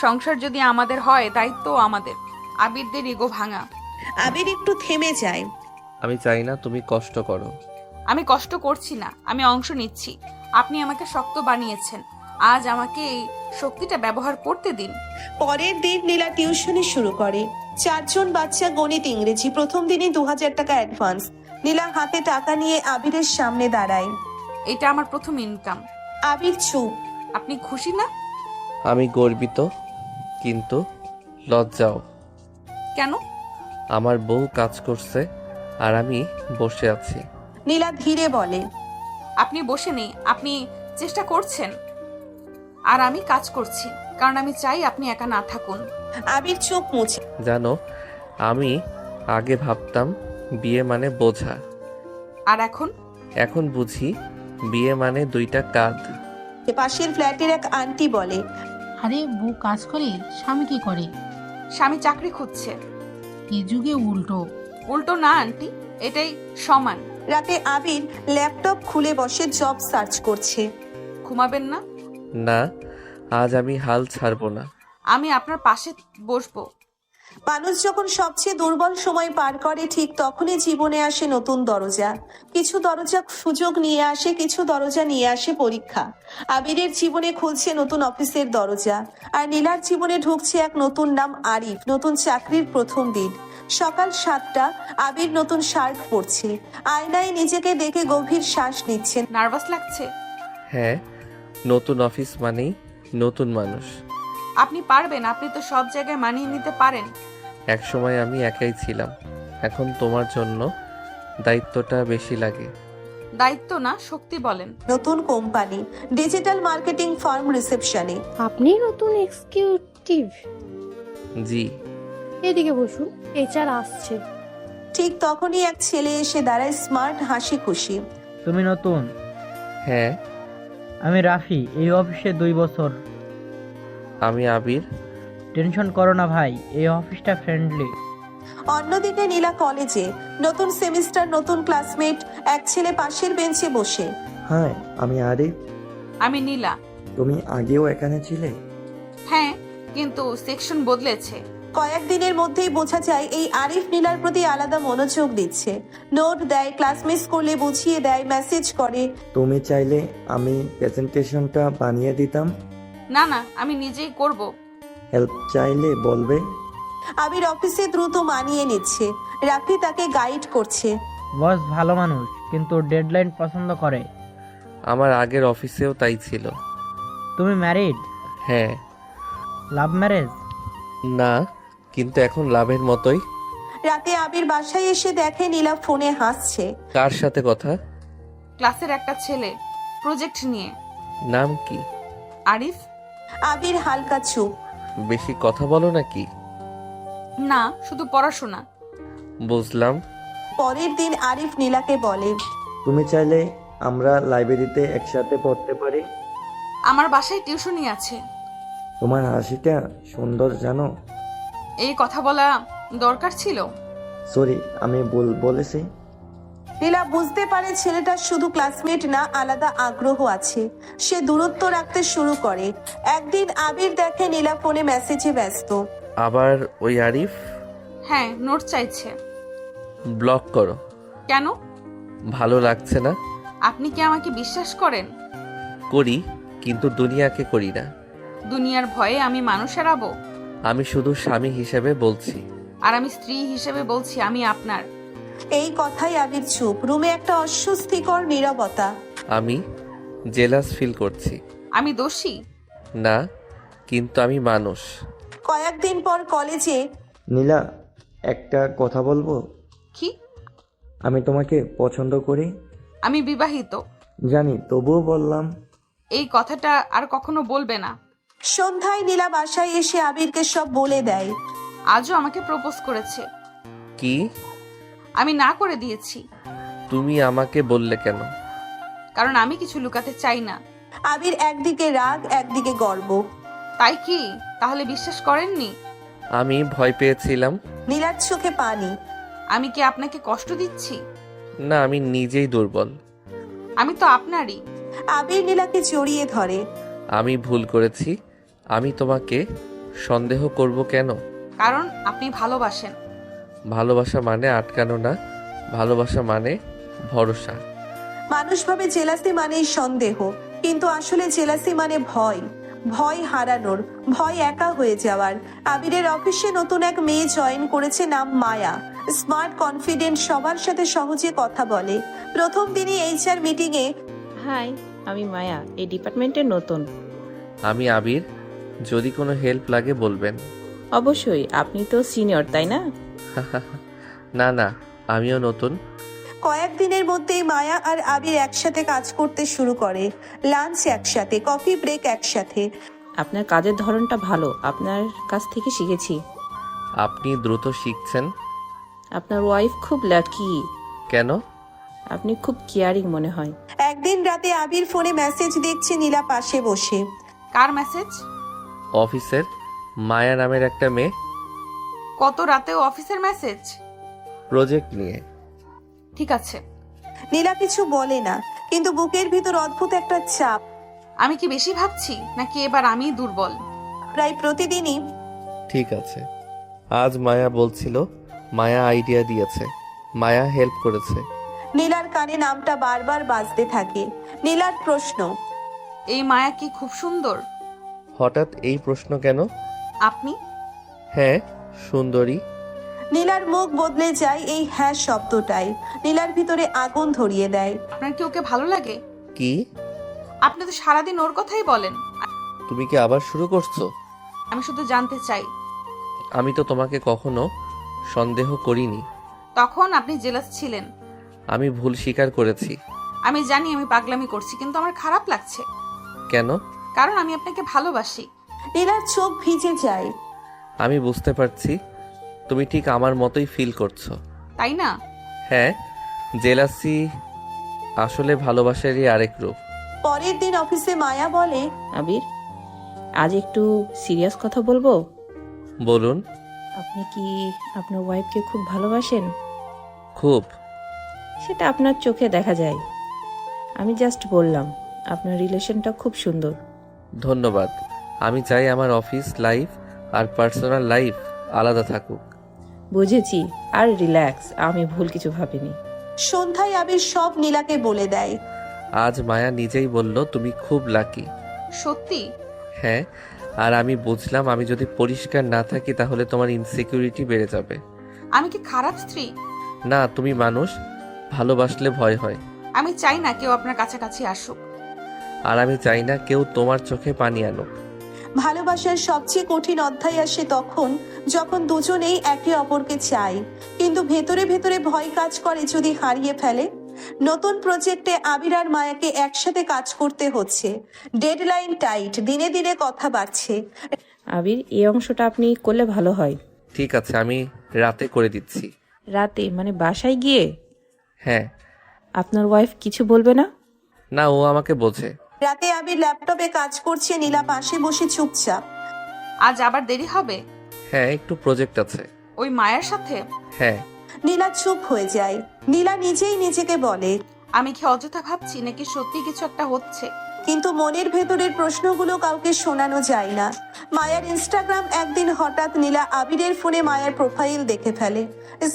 সংসার যদি আমাদের হয়, দায়িত্ব আমাদের। আবিরদের ইগো ভাঙা। আবির একটু থেমে যায়। আমি চাই না তুমি কষ্ট করো। আমি কষ্ট করছি না, আমি অংশ নিচ্ছি। আপনি আমাকে শক্ত বানিয়েছেন, আজ আমাকে এই শক্তিটা ব্যবহার করতে দিন। পরের দিন নীলা টিউশনি শুরু করে। 4 জন বাচ্চা, গণিত, ইংরেজি। প্রথম দিনই 2000 টাকা অ্যাডভান্স। নীলা হাতে টাকা নিয়ে আবিরের সামনে দাঁড়ায়। এটা আমার প্রথম ইনকাম। আবির চুপ। আপনি খুশি না? আমি গর্বিত, কিন্তু লজ্জাও। কেন? আমার বউ কাজ করছে আর আমি বসে আছি। নীলা ধীরে বলে। আপনি বসে নেই, আপনি চেষ্টা করছেন, আর আমি কাজ করছি, কারণ আমি চাই আপনি একা না থাকুন। আবির চোখ মুছে। জানো, আমি আগে ভাবতাম বিয়ে মানে বোঝা, আর এখন? এখন বুঝি বিয়ে মানে দুইটা কাঁধ। পাশের ফ্ল্যাটের এক আন্টি বলে। আরে বউ কাজ করে, স্বামী কি করে? স্বামী চাকরি খুঁজছে। এ যুগে উল্টো। উল্টো না আন্টি, এটাই সমান। রাতে আবির ল্যাপটপ খুলে বসে জব সার্চ করছে। ঘুমাবেন না? না, আজ আমি হাল ছাড়বো না। আমি আপনার পাশে বসবো। মানুষ যখন সবচেয়ে দুর্বল সময় পার করে, ঠিক তখনই জীবনে আসে নতুন দরজা। কিছু দরজা সুযোগ নিয়ে আসে, কিছু দরজা নিয়ে আসে পরীক্ষা। আবিরের জীবনে খুলছে নতুন অফিসের দরজা, আর নীলার জীবনে ঢুকছে এক নতুন নাম, আরিফ। নতুন চাকরির প্রথম দিন, সকাল 7টা। আবির নতুন শার্ট পরছে, আয়নায় নিজেকে দেখে গভীর শ্বাস নিচ্ছেন। নার্ভাস লাগছে? হ্যাঁ, নতুন অফিস মানেই নতুন মানুষ। আপনি পারবেন, আপনি তো সব জায়গায় মানিয়ে নিতে পারেন। একসময় আমি একাই ছিলাম, এখন তোমার জন্য দায়িত্বটা বেশি লাগে। দায়িত্ব না, শক্তি বলেন। নতুন কোম্পানি, ডিজিটাল মার্কেটিং ফার্ম, রিসেপশনে। আপনি নতুন এক্সিকিউটিভ? জি। এদিকে বসুন, এইচআর আসছে। ঠিক তখনই এক ছেলে এসে দাঁড়ায়, স্মার্ট, হাসি খুশি। তুমি নতুন? হ্যাঁ। আমি রাফি, এই অফিসে 2 বছর। আমি আবির। টেনশন করো না ভাই, এই অফিসটা ফ্রেন্ডলি। অন্যদিকে নীলা কলেজে, নতুন সেমিস্টার, নতুন ক্লাসমেট। এক ছেলে পাশের বেঞ্চে বসে। হাই, আমি আরিফ। আমি নীলা। তুমি আগেও এখানে ছিলে? হ্যাঁ, কিন্তু সেকশন বদলেছে। কয়েকদিনের মধ্যেই বোঝা যায় এই আরিফ নীলার প্রতি আলাদা মনোযোগ দিচ্ছে। নোট দেয়, ক্লাস মিস করলে বুঝিয়ে দেয়, মেসেজ করে। তুমি চাইলে আমি প্রেজেন্টেশনটা বানিয়ে দিতাম। না না, আমি নিজেই করব। হেল্প চাইলে বলবে। আবির অফিসে দ্রুত মানিয়ে নিচ্ছে, রাফি তাকে গাইড করছে। বস ভালো মানুষ, কিন্তু ডেডলাইন পছন্দ করে। আমার আগের অফিসেও তাই ছিল। তুমি ম্যারিড? হ্যাঁ। Love marriage? না, কিন্তু এখন লাভের মতোই। রাতে আবির বাসায় এসে দেখে নীলা ফোনে হাসছে। কার সাথে কথা? ক্লাসের একটা ছেলে, প্রজেক্ট নিয়ে। নাম কি? আরিফ। আবির হালকা চুপ। বেশি কথা বলো নাকি? না, শুধু পড়াশোনা। বুঝলাম। পরের দিন আরিফ নীলাকে বলে, তুমি চাইলে আমরা লাইব্রেরিতে একসাথে পড়তে পারি। আমার বাসায় টিউশনই আছে। তোমার হাসিটা সুন্দর জানো। এই কথা বলা দরকার ছিল? সরি, আমি ভুল বলেছি। নীলা বুঝতে পারে ছেলেটার শুধু ক্লাসমেট না, আলাদা আগ্রহ আছে। সে দূরত্ব রাখতে শুরু করে। একদিন আবির দেখে নীলা ফোনে মেসেজে ব্যস্ত। আবার ওই আরিফ? হ্যাঁ, নোট চাইছে। ব্লক করো। কেন? ভালো লাগছে না। আপনি কি আমাকে বিশ্বাস করেন? করি, কিন্তু দুনিয়াকে করি না। দুনিয়ার ভয়ে আমি মানুষ হারাবো? আমি শুধু স্বামী হিসেবে বলছি। আর আমি স্ত্রী হিসেবে বলছি, আমি আপনার। এই কথাই আবির চুপ। রুমে একটা অস্বস্তিকর নীরবতা। আমি জেলাস ফিল করছি। আমি দোষী? না, কিন্তু আমি মানুষ। কয়েকদিন পর কলেজে। নীলা, একটা কথা বলবো? কি? আমি তোমাকে পছন্দ করি। আমি বিবাহিত। জানি, তবুও বললাম। এই কথাটা আর কখনো বলবে না। সন্ধ্যায় নীলা বাসায় এসে আবিরকে সব বলে দেয়। আজও আমাকে প্রপোজ করেছে। কি? আমি না করে দিয়েছি। তুমি আমাকে বললে কেন? কারণ আমি কিছু লুকাতে চাই না। আবির একদিকে রাগ, একদিকে গর্ব। তাই কি? তাহলে বিশ্বাস করেননি? আমি ভয় পেয়েছিলাম। নীলার চোখে পানি। আমি কি আপনাকে কষ্ট দিচ্ছি? না, আমি নিজেই দুর্বল। আমি তো আপনারই। আবির নীলাকে জড়িয়ে ধরে। আমি ভুল করেছি। আমি তোমাকে সন্দেহ করব কেন? কারণ আপনি ভালোবাসেন। ভালোবাসা মানে আটকানো না, ভালোবাসা মানে ভরসা। মানুষ ভাবে জেলাসি মানেই সন্দেহ, কিন্তু আসলে জেলাসি মানে ভয়। ভয় হারানোর, ভয় একা হয়ে যাওয়ার। আবিরের অফিসে নতুন এক মেয়ে জয়েন করেছে, নাম মায়া। স্মার্ট, কনফিডেন্ট, সবার সাথে সহজে কথা বলে। প্রথম দিনই এইচআর মিটিং এ। হাই, আমি মায়া, এই ডিপার্টমেন্টের নতুন। আমি আবির, যদি কোনো হেল্প লাগে বলবেন। অবশ্যই, আপনি তো সিনিয়র তাই না? না না, আমিও নতুন। কয়েকদিনের মধ্যেই মায়া আর আবির একসাথে কাজ করতে শুরু করে। লাঞ্চ একসাথে, কফি ব্রেক একসাথে। আপনার কাজের ধরনটা ভালো, আপনার কাছ থেকে শিখেছি। আপনি দ্রুত শিখছেন। আপনার ওয়াইফ খুব লাকি। কেন? আপনি খুব কেয়ারিং মনে হয়। একদিন রাতে আবির ফোনে মেসেজ দেখছে নীলা পাশে বসে। কার মেসেজ? অফিসের মায়া নামের একটা মেয়ে। কত রাতেও অফিসের মেসেজ? প্রজেক্ট নিয়ে। ঠিক আছে। নীলা কিছু বলে না, কিন্তু বুকের ভিতর অদ্ভুত একটা চাপ। আমি কি বেশি ভাবছি নাকি এবার আমি দুর্বল? প্রায় প্রতিদিনই ঠিক আছে। আজ মায়া বলছিল, মায়া আইডিয়া দিয়েছে, মায়া হেল্প করেছে। নীলার কানে নামটা বারবার বাজতে থাকে। নীলার প্রশ্ন, এই মায়া কি খুব সুন্দর? হঠাৎ এই প্রশ্ন কেন? আপনি? হ্যাঁ, সুন্দরী। নীলার মুখ বদলে যায় এই হ্যাঁ শব্দটাই। নীলার ভিতরে আগুন ধরিয়ে দেয়। আপনার কি ওকে ভালো লাগে? কি? আপনি তো সারাদিন ওর কথাই বলেন। তুমি কি আবার শুরু করছো? আমি শুধু জানতে চাই। আমি তো তোমাকে কখনো সন্দেহ করিনি। তখন আপনি জেলাস ছিলেন। আমি ভুল স্বীকার করেছি। আমি জানি আমি পাগলামি করছি, কিন্তু আমার খারাপ লাগছে। কেন? কারণ আমি আপনাকে ভালোবাসি। নীলার চোখ ভিজে যায়। আমি বুঝতে পারছি, তুমি ঠিক আমার মতোই ফিল করছো। তাই না? হ্যাঁ, জেলাসি আসলে ভালোবাসারই আরেক রূপ। পরের দিন অফিসে মায়া বলে, আবির, আজ একটু সিরিয়াস কথা বলবো। বলুন। আপনি কি আপনার ওয়াইফকে খুব ভালোবাসেন? খুব। সেটা আপনার চোখে দেখা যায়। আমি জাস্ট বললাম, আপনার রিলেশনটা খুব সুন্দর। ধন্যবাদ। আমি চাই আমার অফিস লাইফ আর পার্সোনাল লাইফ আলাদা থাকুক। বুঝেছি, আর রিল্যাক্স, আমি ভুল কিছু ভাবিনি। সন্ধ্যায় আবির সব নীলাকে বলে দেয়। আজ মায়া নিজেই বলল তুমি খুব লাকি। সত্যি? হ্যাঁ, আর আমি বুঝলাম আমি যদি পরিষ্কার না থাকি তাহলে তোমার ইনসিকিউরিটি বেড়ে যাবে। আমি কি খারাপ স্ত্রী? না, তুমি মানুষ, ভালোবাসলে ভয় হয়। আমি চাই না কেউ আপনার কাছাকাছি আসুক। আর আমি চাই না কেউ তোমার চোখে পানি আনুক। ভালোবাসার সবচেয়ে কঠিন অধ্যায় আসে তখন, যখন দুজনেই একে অপরকে চায়, কিন্তু ভেতরে ভেতরে ভয় কাজ করে যদি হারিয়ে ফেলে। নতুন প্রজেক্টে আবির আর মায়াকে একসাথে কাজ করতে হচ্ছে। ডেডলাইন টাইট, দিনে দিনে কথা বাড়ছে। আবির, এই অংশটা আপনি করলে ভালো হয়। ঠিক আছে, আমি রাতে করে দিচ্ছি। রাতে মানে বাসায় গিয়ে? হ্যাঁ। আপনার ওয়াইফ কিছু বলবে না? না, ও আমাকে বোঝে। রাতে আবির ল্যাপটপে কাজ করছে, নীলা পাশে বসে চুপচাপ। আজ আবার দেরি হবে? হ্যাঁ, একটু প্রজেক্ট আছে। ওই মায়ের সাথে? হ্যাঁ। নীলা চুপ হয়ে যায়। নীলা নিজেই নিজেকে বলে, আমি কি অযথা ভাবছি নাকি সত্যি কিছু একটা হচ্ছে? কিন্তু মনের ভেতরের প্রশ্নগুলো কাউকে শোনানো যায় না। মায়ার ইনস্টাগ্রাম একদিন হঠাৎ নীলা আবিরের ফোনে মায়ার প্রোফাইল দেখে ফেলে।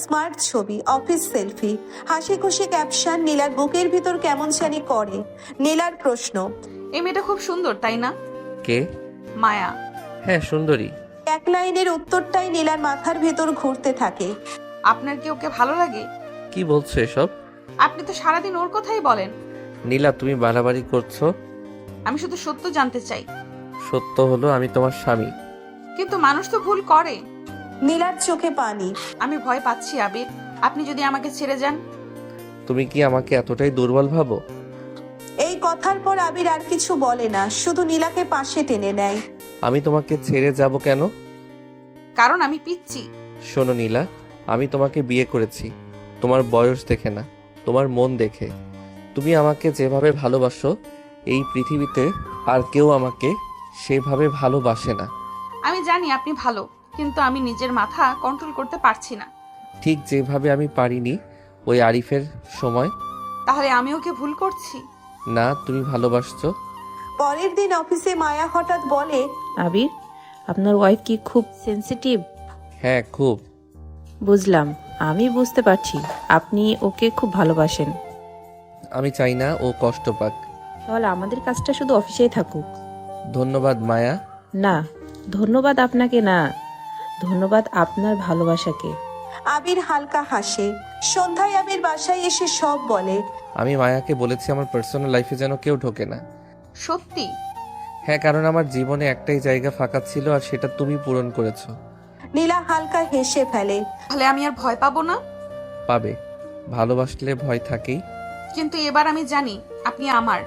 স্মার্ট ছবি, অফিস সেলফি, হাসি খুশি ক্যাপশন। নীলার বুকের ভিতর কেমন জানি করে। নীলার প্রশ্ন, এই মেয়েটা খুব সুন্দর তাই না? কে? মায়া। হ্যাঁ, সুন্দরী। এক লাইনের উত্তরটাই নীলার মাথার ভেতর ঘুরতে থাকে। আপনার কি ওকে ভালো লাগে? কি বলছো এসব? আপনি তো সারাদিন ওর কথাই বলেন। নীলা, তুমি বাড়াবাড়ি করছো। আমি শুধু সত্য জানতে চাই। সত্য হলো আমি তোমার স্বামী। কিন্তু মানুষ তো ভুল করে। নীলার চোখে পানি। আমি ভয় পাচ্ছি আবির, আপনি যদি আমাকে ছেড়ে যান। তুমি কি আমাকে এতটাই দুর্বল ভাবো? এই কথার পর আবির আর কিছু বলে না, শুধু নীলাকে পাশে টেনে নেয়। আমি তোমাকে ছেড়ে যাব কেন? কারণ আমি পিচ্ছি। শোনো নীলা, আমি তোমাকে বিয়ে করেছি তোমার বয়স দেখে না, তোমার মন দেখে। তুমি আমাকে যেভাবে ভালোবাসো এই পৃথিবীতে আর কেউ আমাকে সেভাবে ভালোবাসে না। আমি জানি আপনি ভালো, কিন্তু আমি নিজের মাথা কন্ট্রোল করতে পারছি না। ঠিক যেভাবে আমি পারিনি ওই আরিফের সময়। তাহলে আমি ওকে ভুল করছি? না, তুমি ভালোবাসছো। পরের দিন অফিসে মায়া হঠাৎ বলে, আবির, আপনার ওয়াইফ কি খুব সেনসিটিভ? হ্যাঁ, খুব। বুঝলাম, আমি বুঝতে পারছি আপনি ওকে খুব ভালোবাসেন। আমি চাই না ও কষ্ট পাক। তাহলে আমাদের কাজটা শুধু অফিসেই থাকুক। ধন্যবাদ মায়া। না, ধন্যবাদ আপনাকে না, ধন্যবাদ আপনার ভালোবাসাকে। আবির হালকা হাসে। সন্ধ্যায় আবির বাসায় এসে সব বলে। আমি মায়াকে বলেছি আমার পার্সোনাল লাইফে যেন কেউ ঢোকে না। সত্যি? হ্যাঁ, কারণ আমার জীবনে একটাই জায়গা ফাঁকা ছিল আর সেটা তুমি পূরণ করেছো। নীলা হালকা হেসে ফেলে। তাহলে আমি আর ভয় পাবো না? পাবে, ভালোবাসলে ভয় থাকেই। কিন্তু এবার আমি জানি আপনি আমার।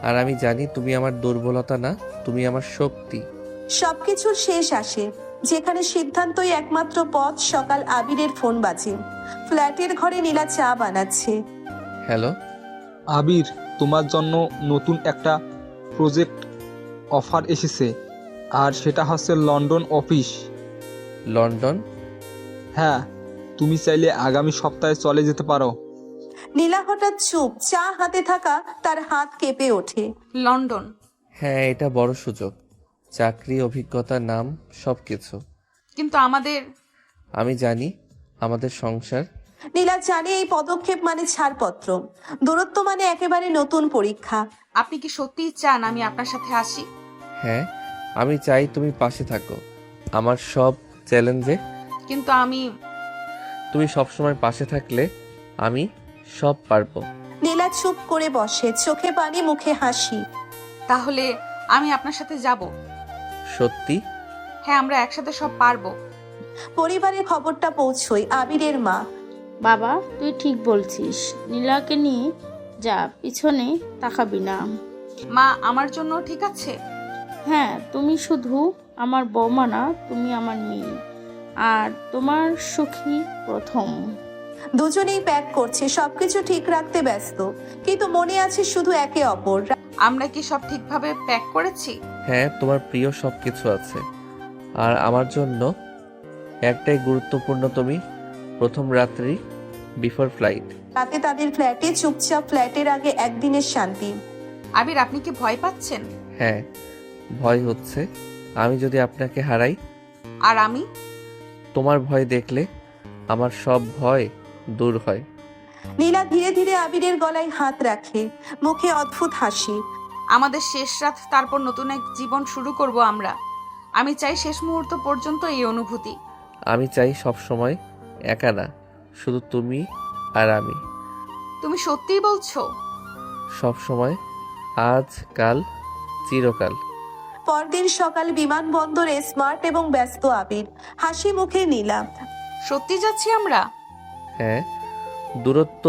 আর আমি জানি তুমি আমার দুর্বলতা না, তুমি আমার শক্তি। সবকিছুর শেষ আসে, যেখানে সিদ্ধান্তই একমাত্র পথ। সকাল আবিরের ফোন বাজে। ফ্ল্যাটের ঘরে নীলা চা বানাচ্ছে। হ্যালো আবির, তোমার জন্য নতুন একটা প্রজেক্ট অফার এসেছে, আর সেটা হচ্ছে লন্ডন অফিস। লন্ডন? হ্যাঁ, তুমি চাইলে আগামী সপ্তাহে চলে যেতে পারো। নীলা হঠাৎ চুপ, চা হাতে থাকা তার হাত কেঁপে ওঠে। লন্ডন? হ্যাঁ, এটা বড় সুযোগ, চাকরি, অভিজ্ঞতা, নাম, সবকিছু। কিন্তু আমাদের। আমি জানি, আমাদের সংসার। নীলা জানে এই পদক্ষেপ মানে ছাড়পত্র, দূরত্ব মানে একেবারে নতুন পরীক্ষা। আপনি কি সত্যিই চান আমি আপনার সাথে আসি? হ্যাঁ, আমি চাই তুমি পাশে থাকো আমার সব চ্যালেঞ্জে। কিন্তু আমি। তুমি সবসময় পাশে থাকলে আমি সব পারবো। নীলা চুপ করে বসে, চোখে পানি, মুখে হাসি। তাহলে আমি আপনার সাথে যাব? সত্যি? হ্যাঁ, আমরা একসাথে সব পারবো। পরিবারে খবরটা পৌঁছয় আবিরের মা। বাবা, তুই ঠিক বলছিস, নীলাকে নিয়ে যা, পিছনে তাকাবি না। মা, আমার জন্য ঠিক আছে? হ্যাঁ, তুমি শুধু আমার বৌমা না, তুমি আমার মেয়ে, আর তোমার সুখী প্রথম। দুজনেই প্যাক করছে, সবকিছু ঠিক রাখতে ব্যস্ত, কিন্তু মনে আছে শুধু একে অপর। আমরা কি সব ঠিকভাবে প্যাক করেছি? হ্যাঁ, তোমার প্রিয় সবকিছু আছে, আর আমার জন্য একটাই গুরুত্বপূর্ণ, তুমি প্রথম রাত্রি বিফোর ফ্লাইট। রাতে তাদের ফ্ল্যাটে চুপচাপ, ফ্ল্যাটের আগে একদিনের শান্তি। আবির, আপনি কি ভয় পাচ্ছেন? হ্যাঁ, ভয় হচ্ছে, আমি যদি আপনাকে হারাই। আর আমি? তোমার ভয় দেখলে আমার সব ভয় দূর হয়। নীলা ধীরে ধীরে আবিরের গলায় হাত রাখে, মুখে অদ্ভুত হাসি। আমাদের শেষ রাত, তারপর নতুন এক জীবন শুরু করব আমরা। আমি চাই শেষ মুহূর্ত পর্যন্ত এই অনুভূতি। আমি চাই সব সময় একা না, শুধু তুমি আর আমি। তুমি সত্যিই বলছো? সব সময়, আজ, কাল, চিরকাল। পরদিন সকাল, বিমানবন্দরে স্মার্ট এবং ব্যস্ত আবির, হাসি মুখে নীলা। সত্যি যাচ্ছি আমরা? হ্যাঁ, দূরত্ব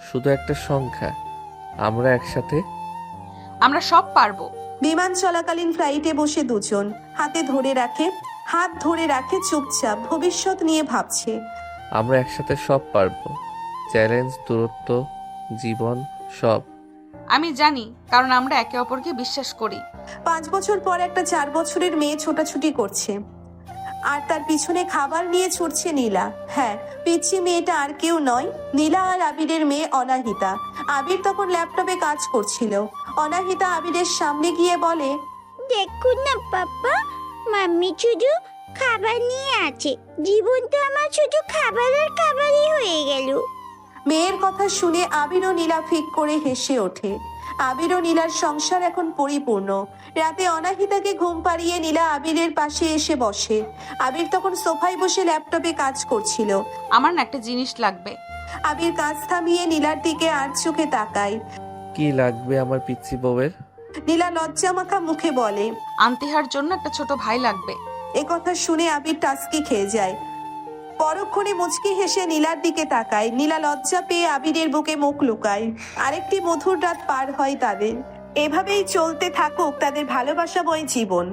শুধু একটা সংখ্যা, আমরা একসাথে। আমরা সব পারবো। বিমান চলাকালীন ফ্লাইটে বসে দুজন হাত ধরে রাখে চুপচাপ, ভবিষ্যৎ নিয়ে ভাবছে। আমরা একসাথে সব পারবো, চ্যালেঞ্জ, দূরত্ব, জীবন, সব। আমি জানি, কারণ আমরা একে অপরকে বিশ্বাস করি। 5 বছর পর একটা 4 বছরের মেয়ে ছোটাছুটি করছে, আর তার পিছনে খাবার নিয়ে ছুটছে নীলা। হ্যাঁ, পিচ্ছি মেয়েটা আর কেউ নয়, নীলা আর আবিরের মেয়ে অনাহিতা। আবির তখন ল্যাপটপে কাজ করছিল। অনাহিতা আবিরের সামনে গিয়ে বলে, দেখুন না পাপা, মাম্মি শুধু খাবার নিয়ে আছে, জীবন তো আমার শুধু খাবার আর খাবারই হয়ে গেল। মেয়ের কথা শুনে আবির ও নীলা ফিক করে হেসে ওঠে। আবির ও নীলার সংসার এখন পরিপূর্ণ। রাতে অনাহিতাকে ঘুম পাড়িয়ে নীলা আবিরের পাশে এসে বসে। আবির তখন সোফায় বসে ল্যাপটপে কাজ করছিল। আমার না একটা জিনিস লাগবে। আবির কাজ থামিয়ে নীলার দিকে আর চোখে তাকায়। কি লাগবে আমার পিচ্ছি বউয়ের? নীলা লজ্জা মাখা মুখে বলে, আন্তিহার জন্য একটা ছোট ভাই লাগবে। একথা শুনে আবির টাসকি খেয়ে যায়। পরক্ষণে মুচকি হেসে নীলার দিকে তাকায়। নীলা লজ্জা পেয়ে আবিরের বুকে মুখ লুকায়। আরেকটি মধুর রাত পার হয় তাদের। এভাবেই চলতে থাকুক তাদের ভালোবাসাময় জীবন।